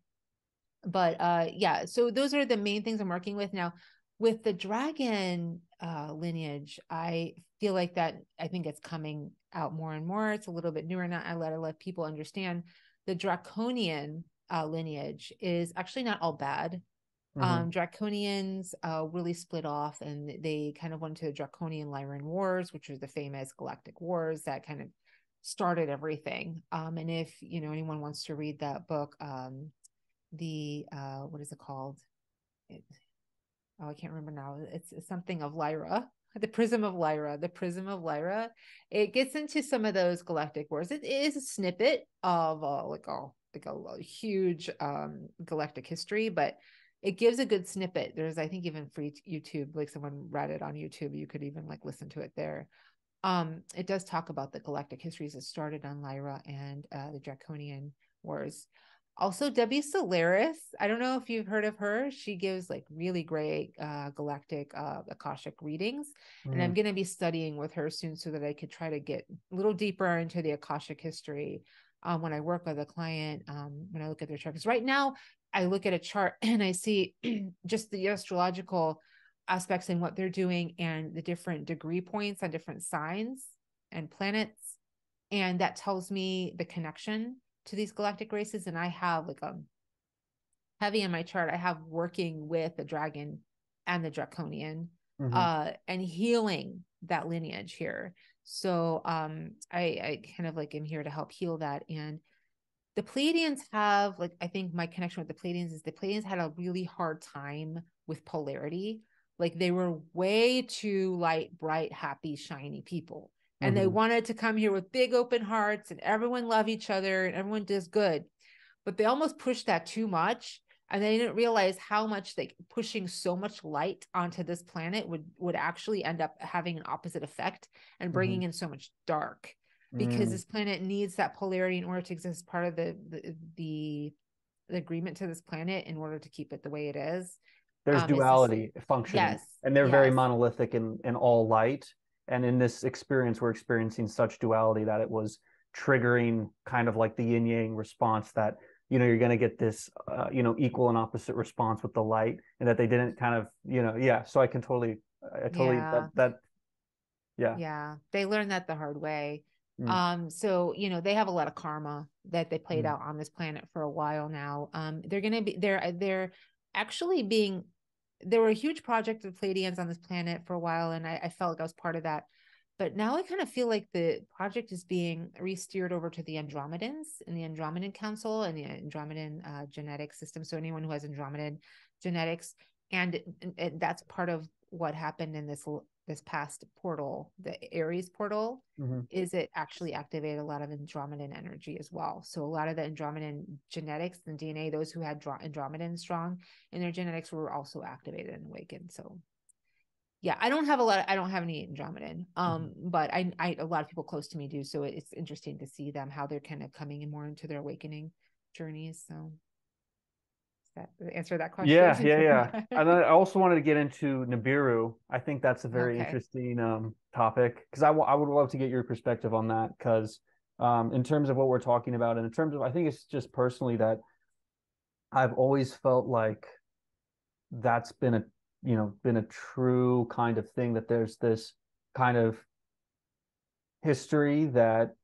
but yeah, so those are the main things I'm working with now. With the dragon lineage, I feel like that I think it's coming out more and more. It's a little bit newer now. I let people understand the draconian lineage is actually not all bad. mhm, Draconians really split off, and they kind of went to the Draconian Lyran Wars, which are the famous galactic wars that kind of started everything. And if anyone wants to read that book, the what is it called? It, oh, I can't remember now. It's something of Lyra. The Prism of Lyra, the Prism of Lyra. It gets into some of those galactic wars. It is a snippet of like a huge galactic history, but it gives a good snippet. There's, I think, even free YouTube, like someone read it on YouTube. You could even like listen to it there. It does talk about the galactic histories that started on Lyra and the Draconian Wars. Also, Debbie Solaris. I don't know if you've heard of her. She gives like really great galactic Akashic readings. And I'm mhm, going to be studying with her soon so that I could try to get a little deeper into the Akashic history when I work with a client, when I look at their chart. Because right now, I look at a chart and I see just the astrological aspects and what they're doing and the different degree points on different signs and planets. And that tells me the connection to these galactic races. And I have like a heavy in my chart, I have working with the dragon and the draconian mhm, and healing that lineage here. So I kind of like am here to help heal that. And the Pleiadians have, like, I think my connection with the Pleiadians is the Pleiadians had a really hard time with polarity. Like, they were way too light, bright, happy, shiny people. And they mhm, wanted to come here with big open hearts and everyone love each other and everyone does good. But they almost pushed that too much. And they didn't realize how much like pushing so much light onto this planet would actually end up having an opposite effect and bringing mhm, in so much dark, because mm, this planet needs that polarity in order to exist, part of the agreement to this planet in order to keep it the way it is. there's It's just duality functioning, yes, and they're very yes. monolithic in all light. And in this experience, we're experiencing such duality that it was triggering kind of like the yin yang response that you're going to get this equal and opposite response with the light, and that they didn't kind of yeah. So I totally Yeah. that yeah. Yeah, they learned that the hard way. Mm, So they have a lot of karma that they played mm, out on this planet for a while now. They're actually being there were a huge project of Pleiadians on this planet for a while, and I felt like I was part of that. But now I kind of feel like the project is being re-steered over to the Andromedans and the Andromedan Council and the Andromedan genetic system. So anyone who has Andromedan genetics, and that's part of what happened in this past portal, the Aries portal, mhm. is it actually activated a lot of Andromedan energy as well. So a lot of the Andromedan genetics and DNA, those who had Andromedan strong in their genetics were also activated and awakened. So yeah, I don't have any Andromedan. Mhm. But I a lot of people close to me do. So it's interesting to see them, how they're kind of coming in more into their awakening journeys. So does that answer that Yeah, question? yeah, yeah. And then I also wanted to get into Nibiru. I think that's a very Okay. interesting topic because I would love to get your perspective on that because in terms of what we're talking about and in terms of I think it's just personally that I've always felt like that's been a true kind of thing that there's this kind of history that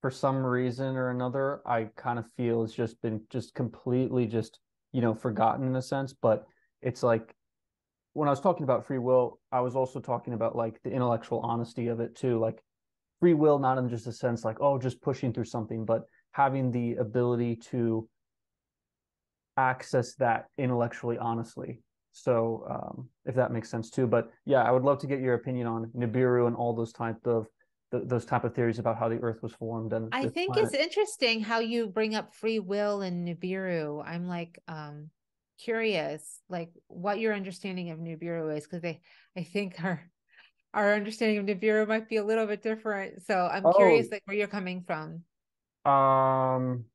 for some reason or another I kind of feel has just been just completely just forgotten in a sense, but it's like when I was talking about free will, I was also talking about like the intellectual honesty of it too. Like free will, not in just a sense like, oh, just pushing through something, but having the ability to access that intellectually honestly. So, if that makes sense too. But yeah, I would love to get your opinion on Nibiru and all those type of theories about how the Earth was formed and I this think it's planet. interesting how you bring up free will and Nibiru. I'm like curious, like what your understanding of Nibiru is, because I think our understanding of Nibiru might be a little bit different. So I'm Oh, curious, like where you're coming from. um,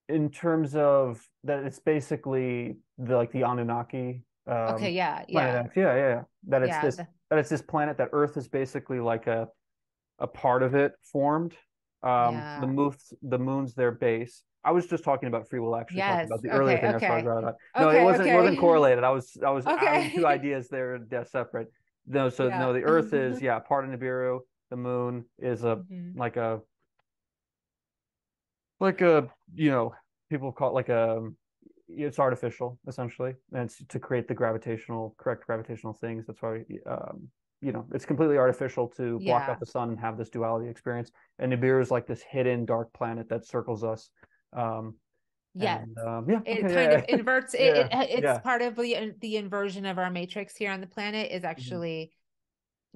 in terms of that it's basically the Anunnaki Okay, yeah, planet yeah, X. Yeah, yeah, yeah. That it's yeah, this that it's this planet that Earth is basically like a part of it formed. yeah. The moon's their base. I was just talking about free will, actually talking Yes. about the earlier Okay, thing. That's why I okay, brought it up. No, it okay, wasn't okay, correlated. I was having two okay. ideas there, they're separate. No, so Yeah. no, the Earth is yeah part of Nibiru. The moon is a Mhm. like a like a people call it like a it's artificial essentially, and it's to create the correct gravitational things. That's why it's completely artificial to block out Yeah. the sun and have this duality experience. And Nibiru is like this hidden dark planet that circles us. um Yes. and yeah, It okay, kind of yeah, inverts yeah, it's yeah. part of the inversion of our matrix here on the planet is Mhm. actually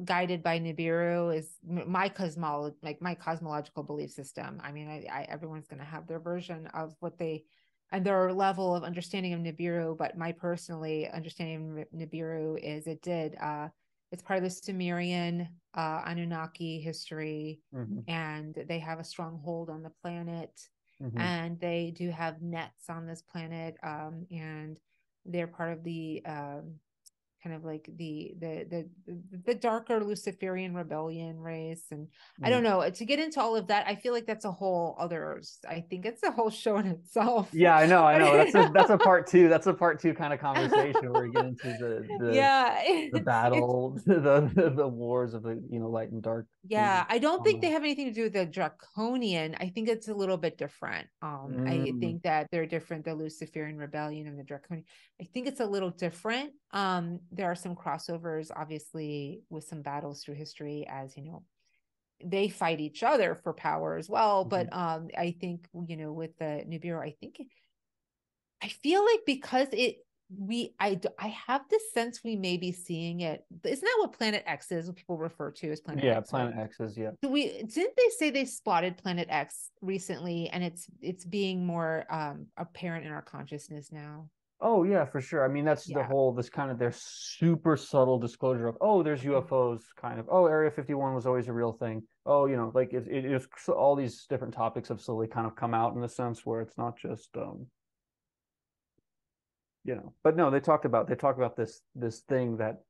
guided by Nibiru is my cosmological belief system. I mean, everyone's going to have their version of what they and their level of understanding of Nibiru, but my personally understanding of Nibiru is it's part of the Sumerian Anunnaki history, Mhm. and they have a strong hold on the planet, Mhm. and they do have nets on this planet, and they're part of the kind of like the darker Luciferian rebellion race. And I Mhm. don't know, to get into all of that, I feel like that's a whole other, I think it's a whole show in itself. Yeah, I know that's a part two, kind of conversation where we get into Yeah. the It's battle, the wars of the light and dark. yeah, I don't think they Um, have anything to do with the draconian. I think it's a little bit different. I mm, think that they're different, the Luciferian rebellion and the draconian. I think it's a little different. There are some crossovers, obviously, with some battles through history, as you know, they fight each other for power as well. mhm. But I think with the Nibiru, I feel like because I have this sense we may be seeing it. Isn't that what Planet X is? What people refer to as Planet Yeah, X, right? Planet X is yeah. So we didn't they say they spotted Planet X recently, and it's being more apparent in our consciousness now. Oh yeah, for sure. I mean, that's the Yeah. whole this kind of their super subtle disclosure of there's UFOs, kind of Area 51 was always a real thing. Like it's all these different topics have slowly kind of come out in a sense where it's not just But no, they talk about this thing that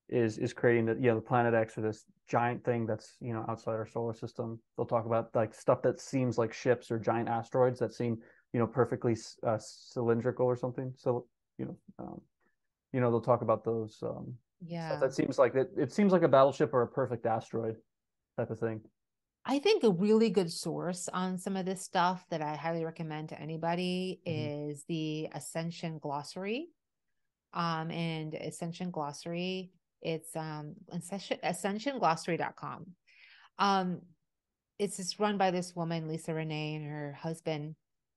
is creating the planet X, or this giant thing that's outside our solar system. They'll talk about like stuff that seems like ships or giant asteroids that seem perfectly cylindrical or something. So you know they'll talk about those stuff Yeah. that seems like it seems like a battleship or a perfect asteroid type of thing. I think a really good source on some of this stuff that I highly recommend to anybody Mm-hmm. is the Ascension Glossary. And Ascension Glossary, it's ascensionglossary.com. Um, it's just run by this woman, Lisa Renee, and her husband,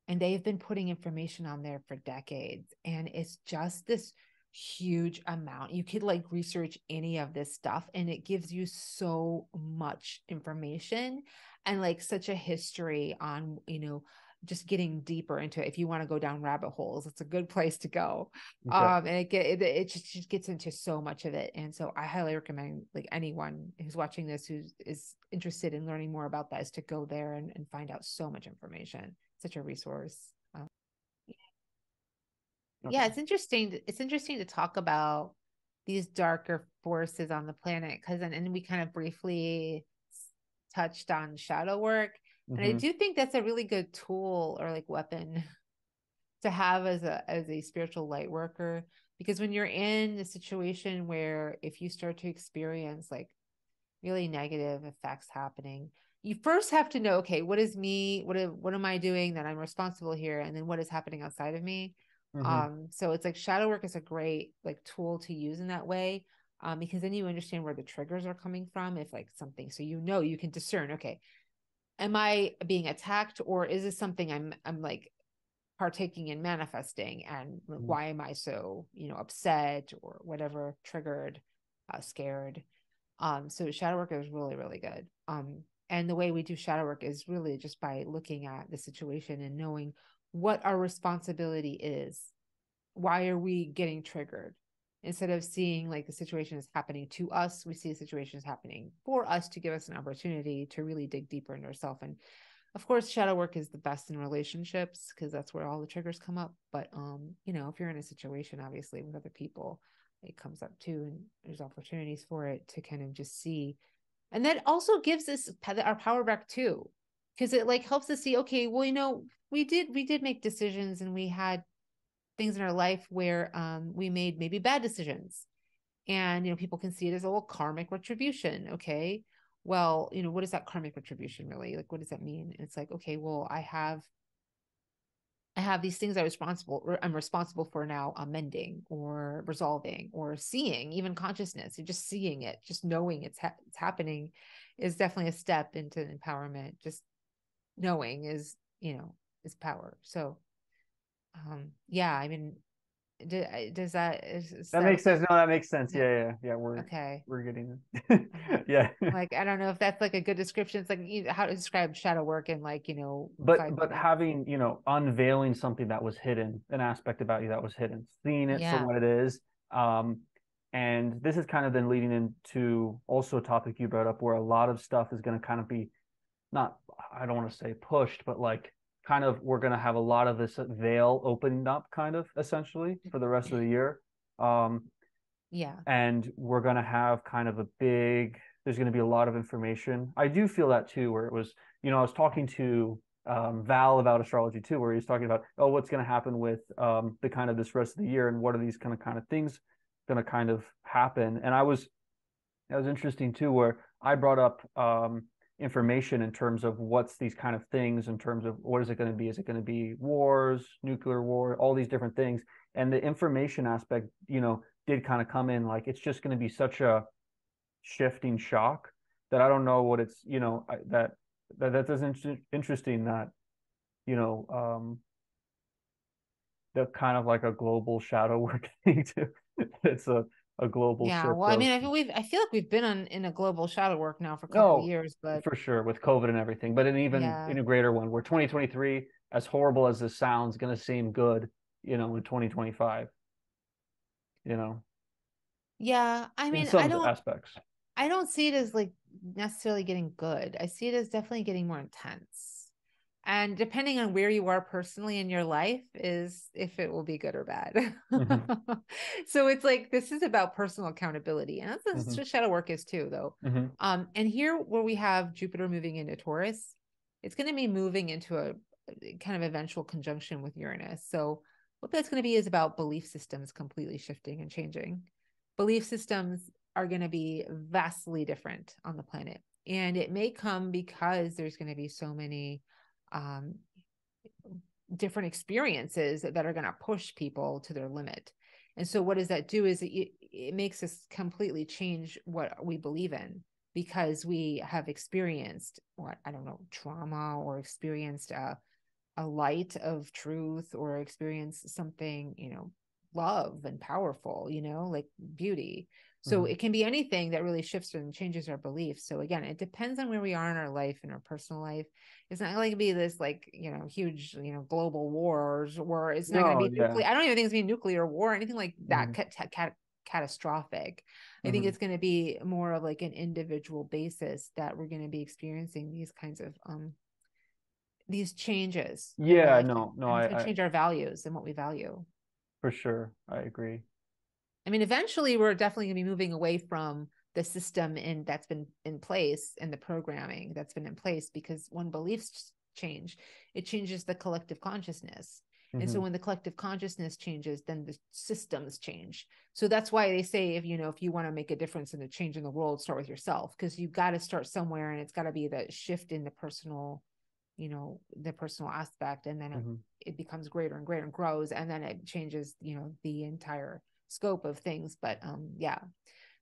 and they've been putting information on there for decades. And it's just this huge amount. You could like research any of this stuff, and it gives you so much information and like such a history on, just getting deeper into it. If you want to go down rabbit holes, it's a good place to go. Okay. And it just gets into so much of it. And so I highly recommend like anyone who's watching this who is interested in learning more about that is to go there and find out so much information. Such a resource. Yeah, Okay. it's interesting to talk about these darker forces on the planet because and we kind of briefly touched on shadow work. And I Mm-hmm. do think that's a really good tool or like weapon to have as a spiritual light worker, because when you're in a situation where if you start to experience like really negative effects happening, you first have to know, okay, what is me, what am I doing that I'm responsible here, and then what is happening outside of me. Mm-hmm. So it's like shadow work is a great like tool to use in that way, because then you understand where the triggers are coming from, if like something, so you can discern, okay, am I being attacked, or is this something I'm like partaking in manifesting, and Mm-hmm. why am I so upset or whatever, triggered, scared. So shadow work is really really good. And the way we do shadow work is really just by looking at the situation and knowing what our responsibility is. Why are we getting triggered? Instead of seeing like the situation is happening to us, we see the situation is happening for us to give us an opportunity to really dig deeper into ourselves. And of course, shadow work is the best in relationships because that's where all the triggers come up. But if you're in a situation obviously with other people, it comes up too, and there's opportunities for it to kind of just see. And that also gives us our power back too, because it like helps us see, okay, well, we did make decisions, and we had things in our life where we made maybe bad decisions, and people can see it as a little karmic retribution. Okay, well, what is that karmic retribution really, like, what does that mean? And it's like, okay, well, I have these things I'm responsible for now amending or resolving or seeing, even consciousness, and just seeing it, just knowing it's happening is definitely a step into empowerment. Just knowing is power. So yeah, I mean, does that is That that makes okay? sense. No, that makes sense. Yeah. Yeah. We're Okay. we're getting it. Yeah. Like, I don't know if that's like a good description. It's like how to describe shadow work in like, but 5 minutes. having unveiling something that was hidden, an aspect about you that was hidden, seeing it for Yeah. what it is. um and this is kind of then leading into also a topic you brought up, where a lot of stuff is going to kind of be, not, I don't want to say pushed, but like kind of, we're going to have a lot of this veil opened up kind of essentially for the rest of the year. um Yeah. and we're going to have kind of a big, there's going to be a lot of information. I do feel that too, where it was, I was talking to Val about astrology too, where he's talking about, oh, what's going to happen with the kind of this rest of the year, and what are these kind of things going to kind of happen. And that was interesting too, where I brought up information in terms of what's these kind of things, in terms of what is it going to be? Is it going to be wars, nuclear war, all these different things? And the information aspect, did kind of come in like it's just going to be such a shifting shock that I don't know what it's, that is interesting that, you know, the kind of like a global shadow work thing too. It's a global Yeah. shift Well, I of, mean, I feel like we've been in a global shadow work now for a couple of no, years, but for sure, with COVID and everything, but an even yeah. in a greater one, where 2023, as horrible as this sounds, going to seem good, in 2025, you know, Yeah. I in mean, I some don't aspects. I don't see it as like necessarily getting good. I see it as definitely getting more intense. And depending on where you are personally in your life is if it will be good or bad. Hmm. So it's like this is about personal accountability. And that's Hmm. what shadow work is too, though. Hmm. And here where we have Jupiter moving into Taurus, it's going to be moving into a kind of eventual conjunction with Uranus. So what that's going to be is about belief systems completely shifting and changing. Belief systems are going to be vastly different on the planet. And it may come because there's going to be so many um, different experiences that are going to push people to their limit. And so, what does that do? Is it makes us completely change what we believe in because we have experienced what I don't know trauma or experienced a light of truth or experience something, love and powerful, like beauty. So Hmm. it can be anything that really shifts and changes our beliefs. So again, it depends on where we are in our life, in our personal life. It's not going to be this like, huge, global wars, or it's not going to No, be yeah. nuclear. I don't even think it's going to be nuclear war or anything like that Hmm. catastrophic. I think Hmm. it's going to be more of like an individual basis that we're going to be experiencing these kinds of these changes in our Yeah, life, no, no, and it's going to change our values and what we value. for sure, I agree. I mean, eventually we're definitely going to be moving away from the system in that's been in place and the programming that's been in place, because when beliefs change, it changes the collective consciousness. And so Hmm. when the collective consciousness changes, then the systems change. So that's why they say if you want to make a difference in a change in the world, start with yourself, because you've got to start somewhere, and it's got to be the shift in the personal aspect, and then Hmm. it becomes greater and greater and grows, and then it changes the entire scope of things. But yeah,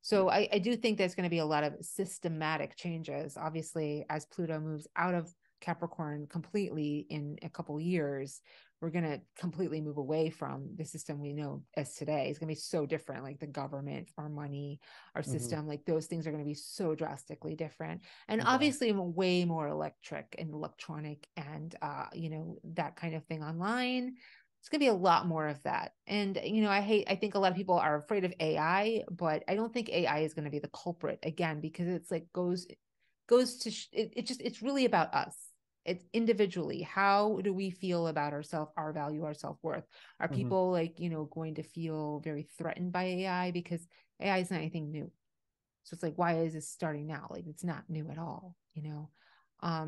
so I do think there's going to be a lot of systematic changes, obviously, as Pluto moves out of Capricorn completely in a couple years. We're going to completely move away from the system we know as today. It's going to be so different, like the government, our money, our Hmm. system, like those things are going to be so drastically different. And Yeah. obviously way more electric and electronic and that kind of thing online. It's going to be a lot more of that. And I think a lot of people are afraid of AI, but I don't think AI is going to be the culprit again, because it's like goes to it's really about us. It's individually, how do we feel about ourselves, our value, our self-worth? Are Hmm. people like going to feel very threatened by AI? Because AI is not anything new. So it's like, why is this starting now? Like, it's not new at all.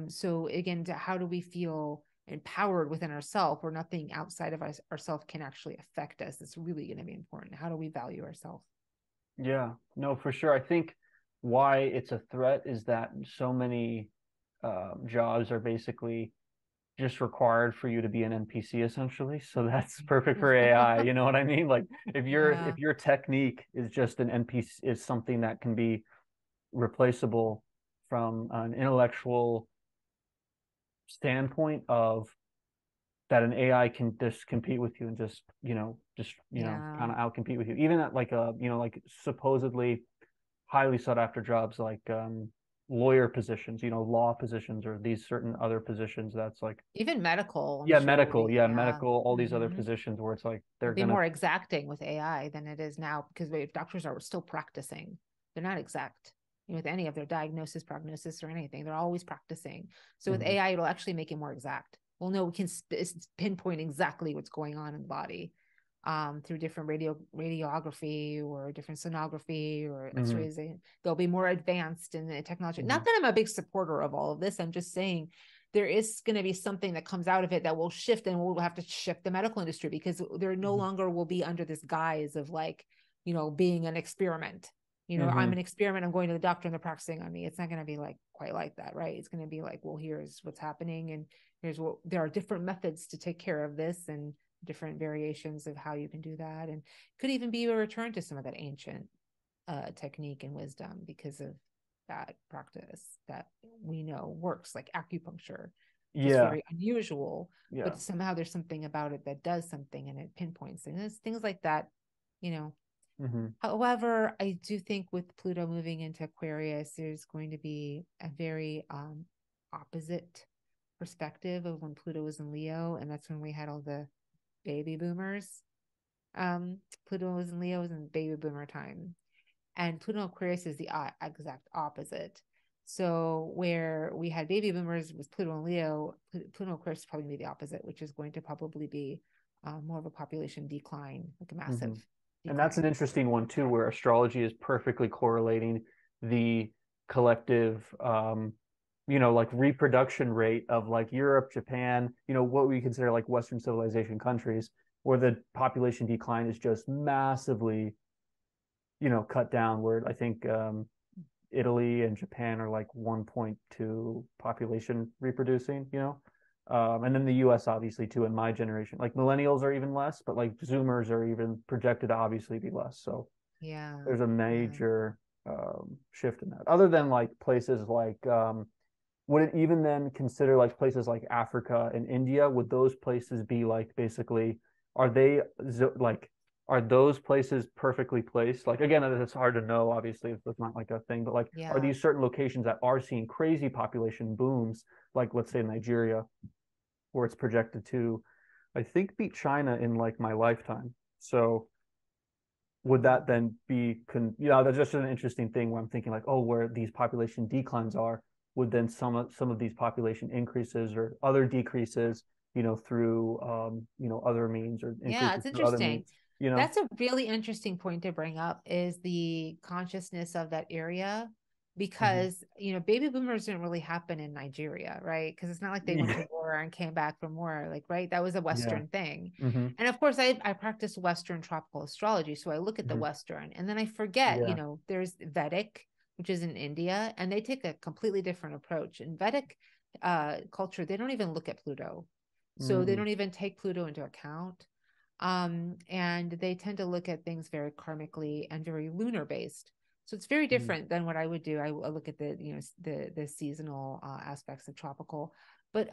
So again, how do we feel empowered within ourselves, where nothing outside of us ourselves can actually affect us? It's really going to be important. How do we value ourselves? Yeah, no, for sure. I think why it's a threat is that so many jobs are basically just required for you to be an NPC essentially. So that's perfect for AI. You know what I mean? Like Yeah. if your technique is just an NPC, is something that can be replaceable from an intellectual standpoint of that an AI can just compete with you and just Yeah. kind of outcompete with you. Even at like like supposedly highly sought after jobs like lawyer positions, law positions or these certain other positions that's like Even medical, I'm yeah, sure will medical, be, yeah, yeah. medical, all these other Mm-hmm. positions where it's like they're It'll be gonna more exacting with AI than it is now, because doctors are still practicing. They're not exact with any of their diagnosis, prognosis, or anything. They're always practicing. So with mhm, AI, it'll actually make it more exact. Well, no, we can pinpoint exactly what's going on in the body through different radiography or different sonography or mhm, X-rays. They'll be more advanced in the technology. mhm, Not that I'm a big supporter of all of this. I'm just saying there is going to be something that comes out of it that will shift, and we'll have to shift the medical industry, because there no mhm, longer will be under this guise of like, being an experiment. I'm mhm, an experiment. I'm going to the doctor and they're practicing on me. It's not going to be like quite like that, right? It's going to be like, well, here's what's happening, and here's what there are different methods to take care of this, and different variations of how you can do that, and could even be a return to some of that ancient technique and wisdom because of that practice that we know works, like acupuncture, just yeah, very unusual, yeah, but somehow there's something about it that does something, and it pinpoints things like that, you know. mhm, However, I do think with Pluto moving into Aquarius, there's going to be a very opposite perspective of when Pluto was in Leo, and that's when we had all the baby boomers. Pluto was in Leo, was in baby boomer time, and Pluto Aquarius is the exact opposite. So where we had baby boomers with Pluto and Leo, Pluto, of course, is probably be the opposite, which is going to probably be more of a population decline, like a Hmm. massive And that's an decline. interesting one too, where astrology is perfectly correlating the collective, like reproduction rate of like Europe, Japan, what we consider like Western civilization countries, where the population decline is just massively, cut down. Where I think Italy and Japan are like 1.2 population reproducing, and then the US obviously too in my generation. Like millennials are even less, but like Zoomers are even projected to obviously be less. So Yeah. there's a Yeah. major shift in that. Other than like places like would it even then consider like places like Africa and India? Would those places be like basically are they like are those places perfectly placed? Like again, it's hard to know. Obviously, it's not like a thing, but like are Yeah. these certain locations that are seeing crazy population booms? Like let's say Nigeria, where it's projected to, I think, beat China in like my lifetime. So would that then be that's just an interesting thing where I'm thinking like, oh, where these population declines are, would then some of these population increases or other decreases, through other means or Yeah, increases it's through other interesting. means, That's a really interesting point to bring up is the consciousness of that area Mhm. because, baby boomers didn't really happen in Nigeria, right? Because it's not like they went Yeah, to war and came back from war, like, right? That was a yeah, Western thing. hmm, And of course, I practice Western tropical astrology. So I look at the hmm, Western and then I forget, yeah, there's Vedic, which is in India, and they take a completely different approach. In Vedic culture, they don't even look at Pluto. So they mm, don't even take Pluto into account. And they tend to look at things very karmically and very lunar based. So it's very mm, different than what I would do. I look at the seasonal aspects of tropical, but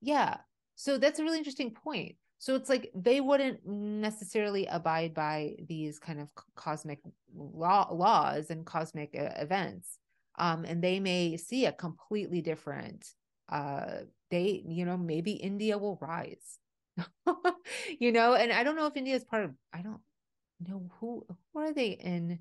yeah. So that's a really interesting point. So it's like they wouldn't necessarily abide by these kind of cosmic laws and cosmic events, and they may see a completely different. Maybe India will rise. And I don't know if India is part of. I don't know who are they in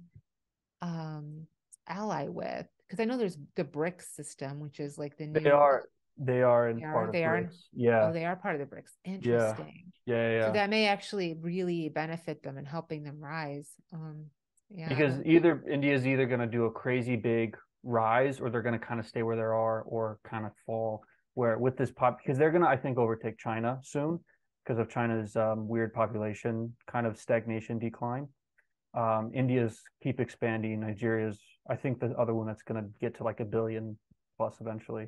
um ally with because I know there's the BRICS system, which is like the they new. are they are in They are. part of They are. BRICS. Yeah, Oh, they are part of the BRICS. yeah, Interesting. yeah, So yeah. that may actually really benefit them in helping them rise. Yeah, I Because don't. either India is either going to do a crazy big rise or they're going to kind of stay where they are or kind of fall where with this pop because they're going to I think overtake China soon because of China's weird population kind of stagnation decline. India's keep expanding. Nigeria's I think the other one that's going to get to like a billion plus eventually.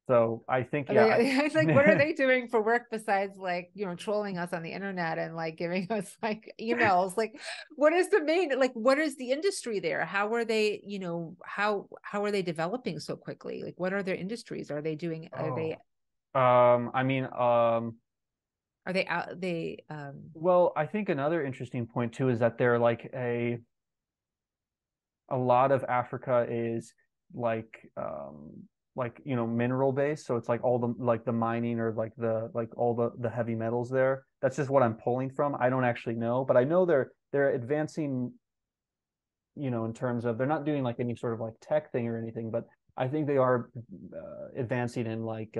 So I think Are yeah, they like what are they doing for work besides like trolling us on the internet and like giving us like emails? Like, what is the main like what is the industry there? How are they how are they developing so quickly? Like, what are their industries? Are they doing? oh I mean Are they out? They well I think another interesting point too is that they're like a lot of Africa is like mineral based, so it's like all the like the mining or like all the heavy metals there. That's just what I'm pulling from. I don't actually know, but I know they're advancing, in terms of they're not doing like any sort of like tech thing or anything, but I think they are advancing in like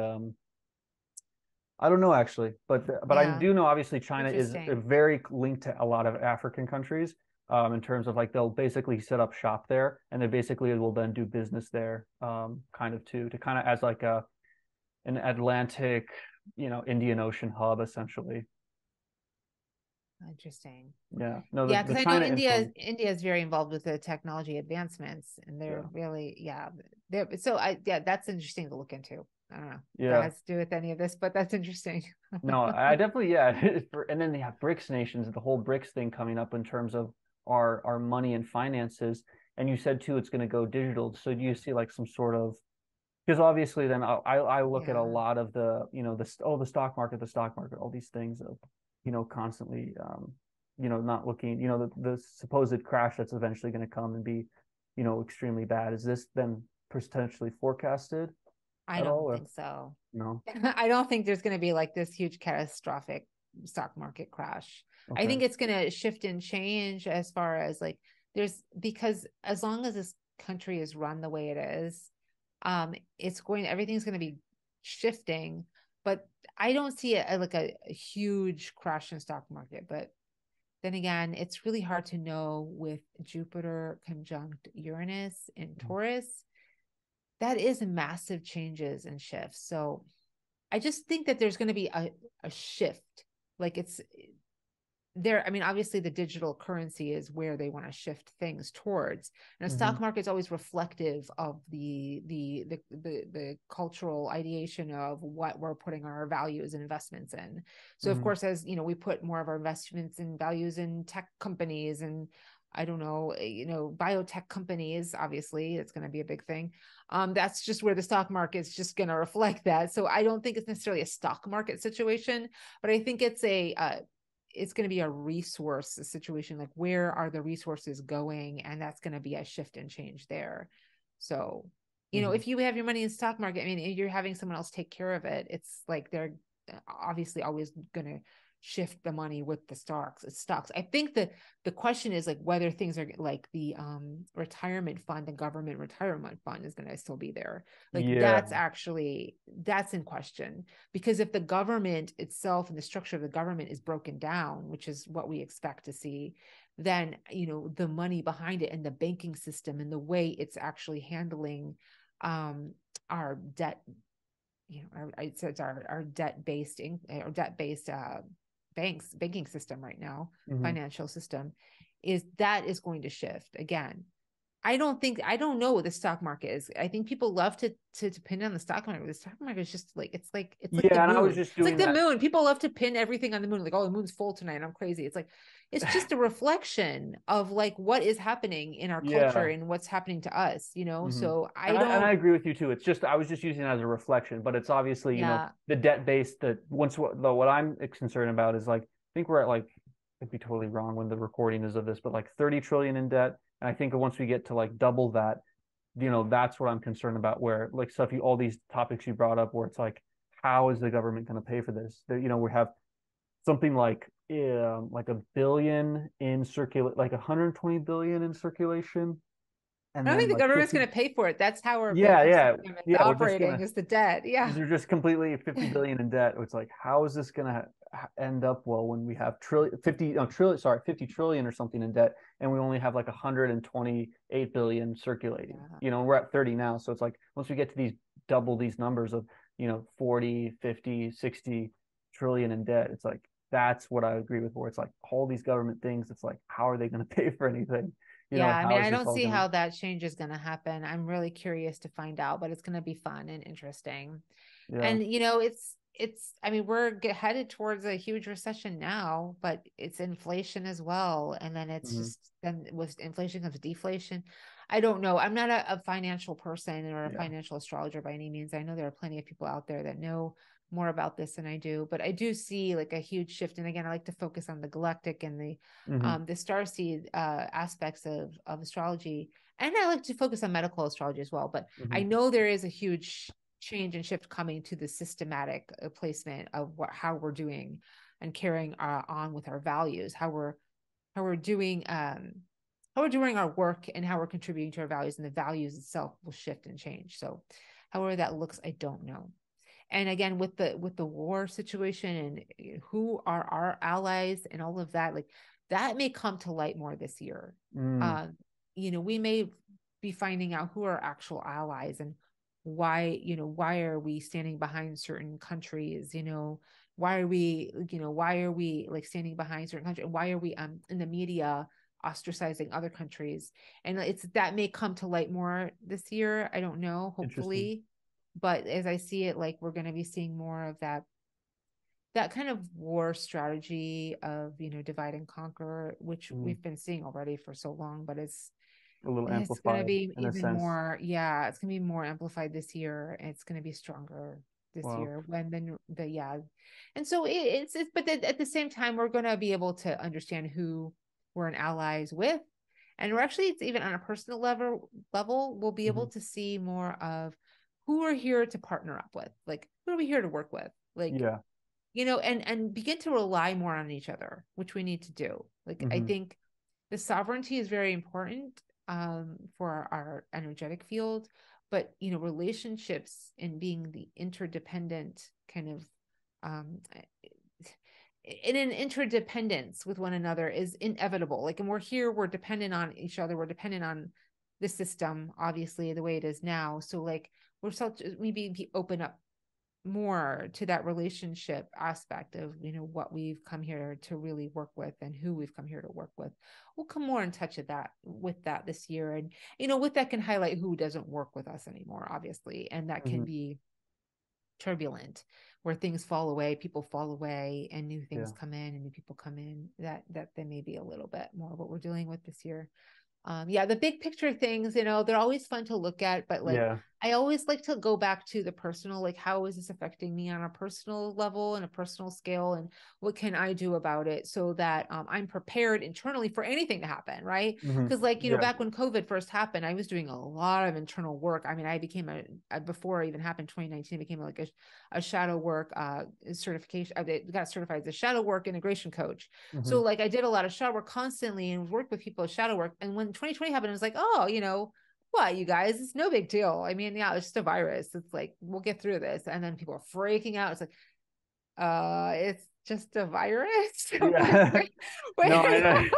I don't know actually, but I yeah, do know obviously China is interesting. very linked to a lot of African countries, in terms of like they'll basically set up shop there and they basically will then do business there, kind of too, to kind of as like an Atlantic, Indian Ocean hub essentially. Interesting. Yeah, no, the Yeah, the because I know China influence. India is very involved with the technology advancements, and they're Yeah, really they're so I yeah that's interesting to look into. I don't know if that yeah. has to do with any of this, but that's interesting. No, I definitely yeah. And then they have BRICS nations, the whole BRICS thing coming up in terms of our money and finances. And you said too, it's going to go digital. So do you see like some sort of because obviously then I look at a Yeah, lot of the stock market, all these things of constantly not looking the supposed crash that's eventually going to come and be extremely bad. Is this then potentially forecasted I at all don't or think so. no? I don't think there's going to be like this huge catastrophic stock market crash. I Okay. think it's going to shift and change as far as like there's because as long as this country is run the way it is, everything's going to be shifting, but I don't see like a huge crash in stock market. But then again, it's really hard to know with Jupiter conjunct Uranus in Taurus. That is massive changes and shifts. So I just think that there's going to be a shift. Like it's there. I mean, obviously the digital currency is where they want to shift things towards. And the Mm-hmm. stock market is always reflective of the cultural ideation of what we're putting our values and investments in. So of Mm-hmm. course, as you know, we put more of our investments and values in tech companies and I don't know, biotech companies, obviously, it's going to be a big thing. That's just where the stock market is just going to reflect that. So I don't think it's necessarily a stock market situation, but I think it's going to be a resource situation. Like, where are the resources going? And that's going to be a shift and change there. So, Mm-hmm. if you have your money in the stock market, I mean, you're having someone else take care of it. It's like they're obviously always going to shift the money with the stocks. I think that the question is like whether things are like the retirement fund, the government retirement fund is going to still be there. Like Yeah. that's in question, because if the government itself and the structure of the government is broken down, which is what we expect to see, then the money behind it and the banking system and the way it's actually handling our debt, it's our debt based banking system right now, Mm-hmm. financial system, is going to shift again. I don't know what the stock market is. I think people love to pin on the stock market. The stock market is just like it's like the Yeah, and I was moon. just It's like doing the that. moon. People love to pin everything on the moon. Like, oh, the moon's full tonight. I'm crazy. It's like it's just a reflection of like what is happening in our culture Yeah. and what's happening to us. Hmm. So I And I don't. agree with you too. It's just I was just using it as a reflection, but it's obviously Yeah. the debt base that once what I'm concerned about is like I think we're at like I'd be totally wrong when the recording is of this, but like 30 trillion in debt, and I think once we get to like double that, that's what I'm concerned about. Where like stuff you all these topics you brought up, where it's like how is the government going to pay for this? We have something like a billion in circulate, like 120 billion in circulation, I and don't then think the like government's 50. going to pay for it. That's how our Yeah, banking yeah, system is yeah. We're just operating, gonna is the debt. Yeah. they're just completely 50 billion in debt. It's like how is this gonna end up well when we have trillion 50 no, trillion sorry 50 trillion or something in debt and we only have like 128 billion circulating. Yeah. We're at 30 now, so it's like once we get to these double these numbers of 40, 50, 60 trillion in debt, it's like that's what I agree with, where it's like all these government things, it's like how are they going to pay for anything? Yeah, I mean, How is I this don't all see going to how that change is going to happen. I'm really curious to find out, but it's going to be fun and interesting. yeah. And I mean, headed towards a huge recession now, but it's inflation as well. And then it's Hmm. just then with inflation comes deflation. I don't know. I'm not a financial person or a Yeah. financial astrologer by any means. I know there are plenty of people out there that know more about this than I do, but I do see like a huge shift. And again, I like to focus on the galactic and Hmm. the starseed aspects of astrology, and I like to focus on medical astrology as well. But I Hmm. know there is a huge change and shift coming to the systematic placement of how we're doing and carrying on with our values, how we're doing how we're doing our work and how we're contributing to our values, and the values itself will shift and change. So however that looks, I don't know. And again, with the war situation and who are our allies and all of that, like that may come to light more this year. Mm. We may be finding out who are actual allies and why are we standing behind certain countries, why are we like standing behind certain countries, and why are we in the media ostracizing other countries. And it's that may come to light more this year. I don't know, Interesting. hopefully. But as I see it, like we're going to be seeing more of that kind of war strategy of divide and conquer, which Mm. we've been seeing already for so long, but A little it's going to amplified be in a even sense. more. Yeah, it's going to be more amplified this year, and it's going to be stronger this Wow. year when the yeah. And so it's but at the same time we're going to be able to understand who we're in allies with, and we're actually, it's even on a personal level we'll be able Hmm. to see more of who we're here to partner up with, like who are we here to work with, like Yeah. and begin to rely more on each other, which we need to do. Like I Hmm. think the sovereignty is very important, for our energetic field, but relationships and being the interdependent kind of um in an interdependence with one another is inevitable. Like, and we're here, we're dependent on each other, we're dependent on the system, obviously, the way it is now. So like we're such maybe be open up more to that relationship aspect of what we've come here to really work with and who we've come here to work with. We'll come more in touch with that this year, and with that can highlight who doesn't work with us anymore, obviously, and that can Hmm. be turbulent, where things fall away, people fall away, and new things Yeah. come in and new people come in. That they may be a little bit more what we're dealing with this year. Yeah, the big picture things, they're always fun to look at, but like Yeah. I always like to go back to the personal, like how is this affecting me on a personal level and a personal scale, and what can I do about it so that I'm prepared internally for anything to happen, right? Hmm. Because like Yeah. back when COVID first happened, I was doing a lot of internal work. I mean, I became before it even happened 2019, I became like a shadow work certification. I got certified as a shadow work integration coach. So Hmm. like I did a lot of shadow work constantly and worked with people with shadow work. And when 2020 happened, I was like, oh, what, you guys, it's no big deal. I mean, yeah, it's just a virus. It's like, we'll get through this. And then people are freaking out. It's like, it's just a virus. I'm like, Yeah. wait, No, wait. I know.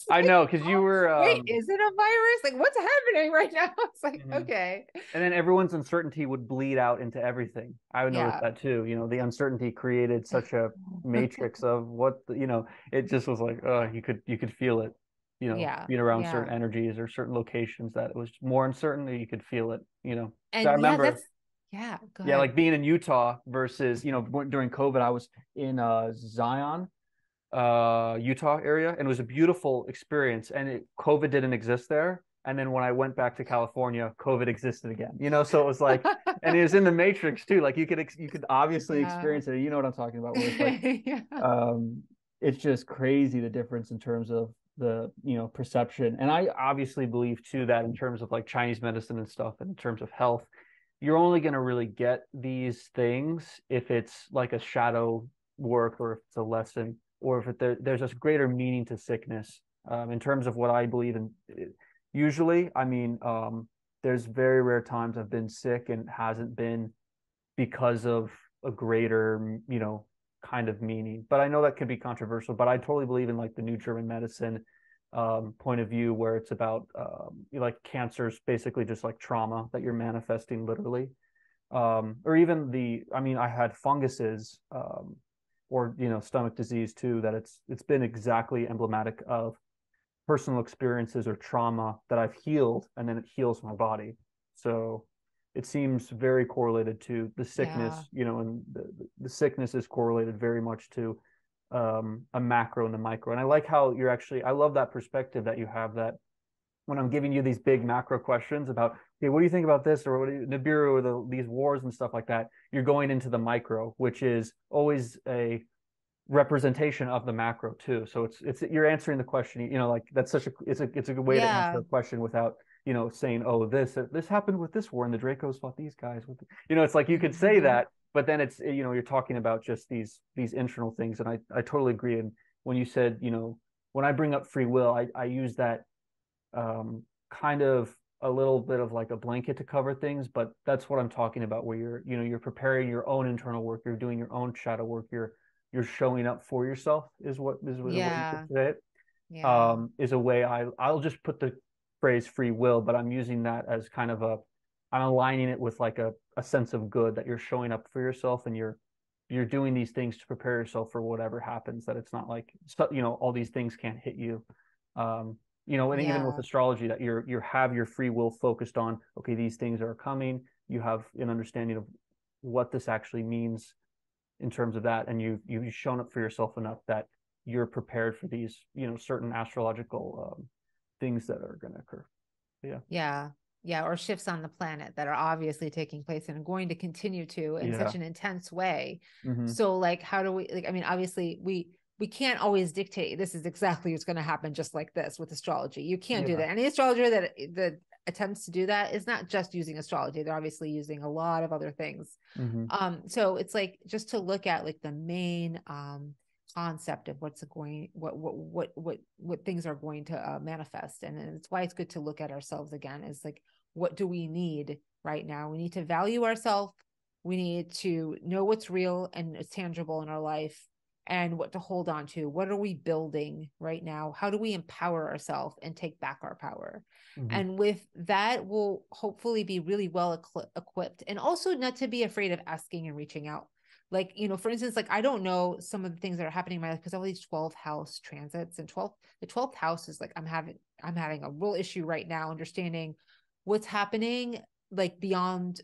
I Like, know, because you oh, were wait, is it a virus? Like, what's happening right now? It's like, mhm. okay. And then everyone's uncertainty would bleed out into everything. I would notice Yeah. that too. The uncertainty created such a matrix of it just was like, you could feel it, Yeah. being around Yeah. certain energies or certain locations that it was more uncertain, that you could feel it. So I And yeah, remember, yeah, go yeah, ahead. like being in Utah versus, during COVID, I was in Zion, Utah area, and it was a beautiful experience. And COVID didn't exist there. And then when I went back to California, COVID existed again. So it was like, and it was in the Matrix too. Like you could obviously Yeah. experience it. You know what I'm talking about? Where it's like, Yeah. um, it's just crazy the difference in terms of the perception. And I obviously believe too that in terms of like Chinese medicine and stuff, and in terms of health, you're only going to really get these things if it's like a shadow work, or if it's a lesson, or if there's a greater meaning to sickness. In terms of what I believe in, usually, I mean, there's very rare times I've been sick and it hasn't been because of a greater, kind of meaning. But I know that could be controversial, but I totally believe in like the new German medicine point of view, where it's about like cancer's basically just like trauma that you're manifesting literally. Or even I mean, I had funguses, or stomach disease too, that it's been exactly emblematic of personal experiences or trauma that I've healed, and then it heals my body. So it seems very correlated to the Yeah. sickness, and the sickness is correlated very much to a macro and the micro. And I like how I love that perspective that you have, that when I'm giving you these big macro questions about, okay, what do you think about this, or what do Nibiru, or these wars and stuff like that, you're going into the micro, which is always a representation of the macro too. So it's you're answering the question, like that's such a it's a good way to answer Yeah. a question without saying, oh, this happened with this war and the Dracos fought these guys with it's like you could say Mhm. that, but then it's you're talking about just these internal things. And I totally agree. And when you said, when I bring up free will, I use that kind of a little bit of like a blanket to cover things, but that's what I'm talking about, where you're preparing your own internal work, you're doing your own shadow work, you're showing up for yourself, is a way you could Yeah. say it. Yeah. Is a way I'll just put the phrase free will, but I'm using that as kind of I'm aligning it with like a sense of good, that you're showing up for yourself, and you're doing these things to prepare yourself for whatever happens, that it's not like, all these things can't hit you. um and even with Yeah. astrology, that you have your free will focused on, okay, these things are coming, you have an understanding of what this actually means in terms of that, and you've shown up for yourself enough that you're prepared for these certain astrological things that are going to occur. Yeah. Yeah. Yeah. Or shifts on the planet that are obviously taking place and are going to continue to in Yeah. such an intense way. Hmm. So like how do we, like, I mean, obviously we can't always dictate this is exactly what's going to happen just like this with astrology. You can't do Yeah. that. Any astrologer that attempts to do that is not just using astrology. They're obviously using a lot of other things. Hmm. So it's like just to look at like the main concept of what things are going to manifest. And it's why it's good to look at ourselves again as like, what do we need right now? We need to value ourselves. We need to know what's real and it's tangible in our life and what to hold on to. What are we building right now? How do we empower ourselves and take back our power? Hmm. And with that, we'll hopefully be really well equipped, and also not to be afraid of asking and reaching out. Like, for instance, like I don't know some of the things that are happening in my life because all these 12th house transits, and the 12th house is like, I'm having a real issue right now understanding what's happening like beyond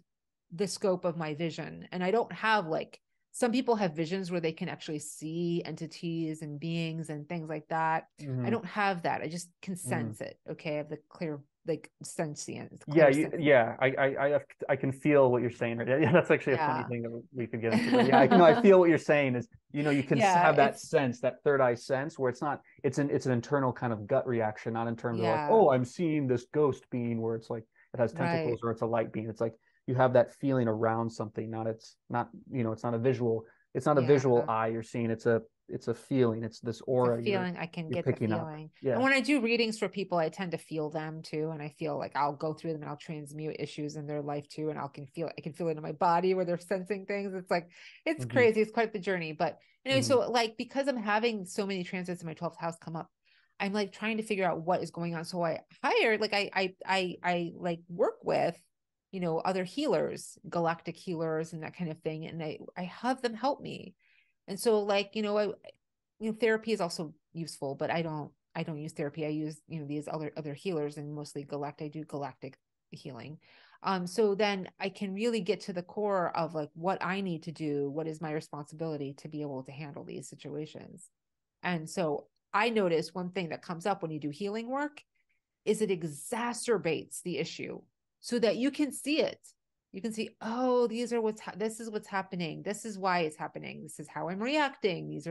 the scope of my vision. And I don't have like, some people have visions where they can actually see entities and beings and things like that. I Hmm. don't have that. I just can Hmm. sense it. Okay. I have the clear, like sentience, Yeah, clear sense. yeah. I can feel what you're saying right. Yeah, that's actually a funny Yeah. thing that we could get into. But yeah, I feel what you're saying is, you can Yeah. have that It's, sense, that third eye sense, where it's an internal kind of gut reaction, not in terms of like, yeah. oh, I'm seeing this ghost being where it's like it has Right. tentacles or it's a light being. It's like you have that feeling around something, not it's not, it's not a visual, Yeah. eye you're seeing. It's a feeling. It's this It's a aura feeling. I can you're get the picking up. feeling. And Yeah. when I do readings for people, I tend to feel them too. And I feel like I'll go through them and I'll transmute issues in their life too. And I can feel it in my body where they're sensing things. It's like, it's Hmm. crazy. It's quite the journey. But anyway, Hmm. so like, because I'm having so many transits in my 12th house come up, I'm like trying to figure out what is going on. So I hired, like, I like work with, other healers, galactic healers and that kind of thing. And I have them help me. And so like, therapy is also useful, but I don't use therapy. I use, these other healers, and mostly I do galactic healing. So then I can really get to the core of like what I need to do, what is my responsibility to be able to handle these situations. And so I notice one thing that comes up when you do healing work is it exacerbates the issue so that you can see it. You can see, oh, this is what's happening. This is why it's happening. This is how I'm reacting.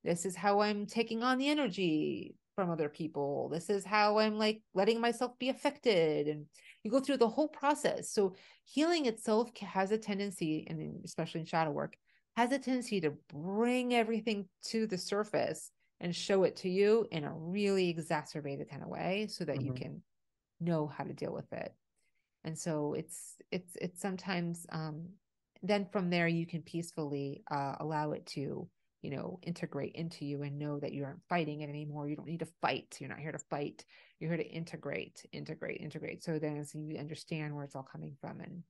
This is how I'm taking on the energy from other people. This is how I'm like letting myself be affected. And you go through the whole process. So healing itself has a tendency, and especially in shadow work, has a tendency to bring everything to the surface and show it to you in a really exacerbated kind of way so that you Hmm. can know how to deal with it. And so it's sometimes then from there you can peacefully allow it to integrate into you and know that you aren't fighting it anymore. You don't need to fight. You're not here to fight. You're here to integrate. So then as you understand where it's all coming from. And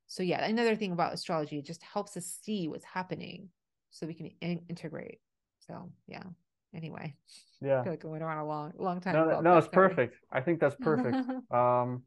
so yeah, another thing about astrology, it just helps us see what's happening so we can integrate. So yeah, anyway, I Yeah. feel like I went on a long time No, about no, it's that. Sorry. perfect. I think that's perfect. Um,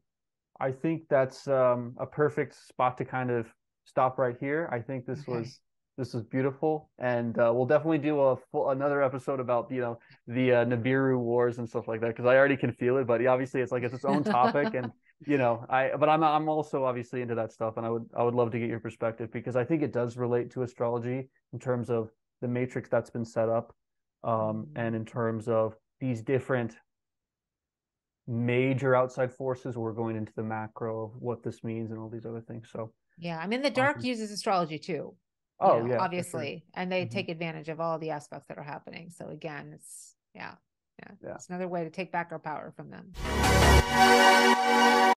I think that's a perfect spot to kind of stop right here. I think Okay. this was beautiful, and we'll definitely do another episode about the Nibiru Wars and stuff like that because I already can feel it. But obviously, it's like it's its own topic, and I'm also obviously into that stuff, and I would love to get your perspective because I think it does relate to astrology in terms of the matrix that's been set up, and Mhm. in terms of these different major outside forces. We're going into the macro of what this means and all these other things. So Yeah, I mean, the dark awesome. uses astrology too, Oh yeah, for sure. obviously, and they Hmm. take advantage of all the aspects that are happening. So again, yeah, Yeah. it's another way to take back our power from them.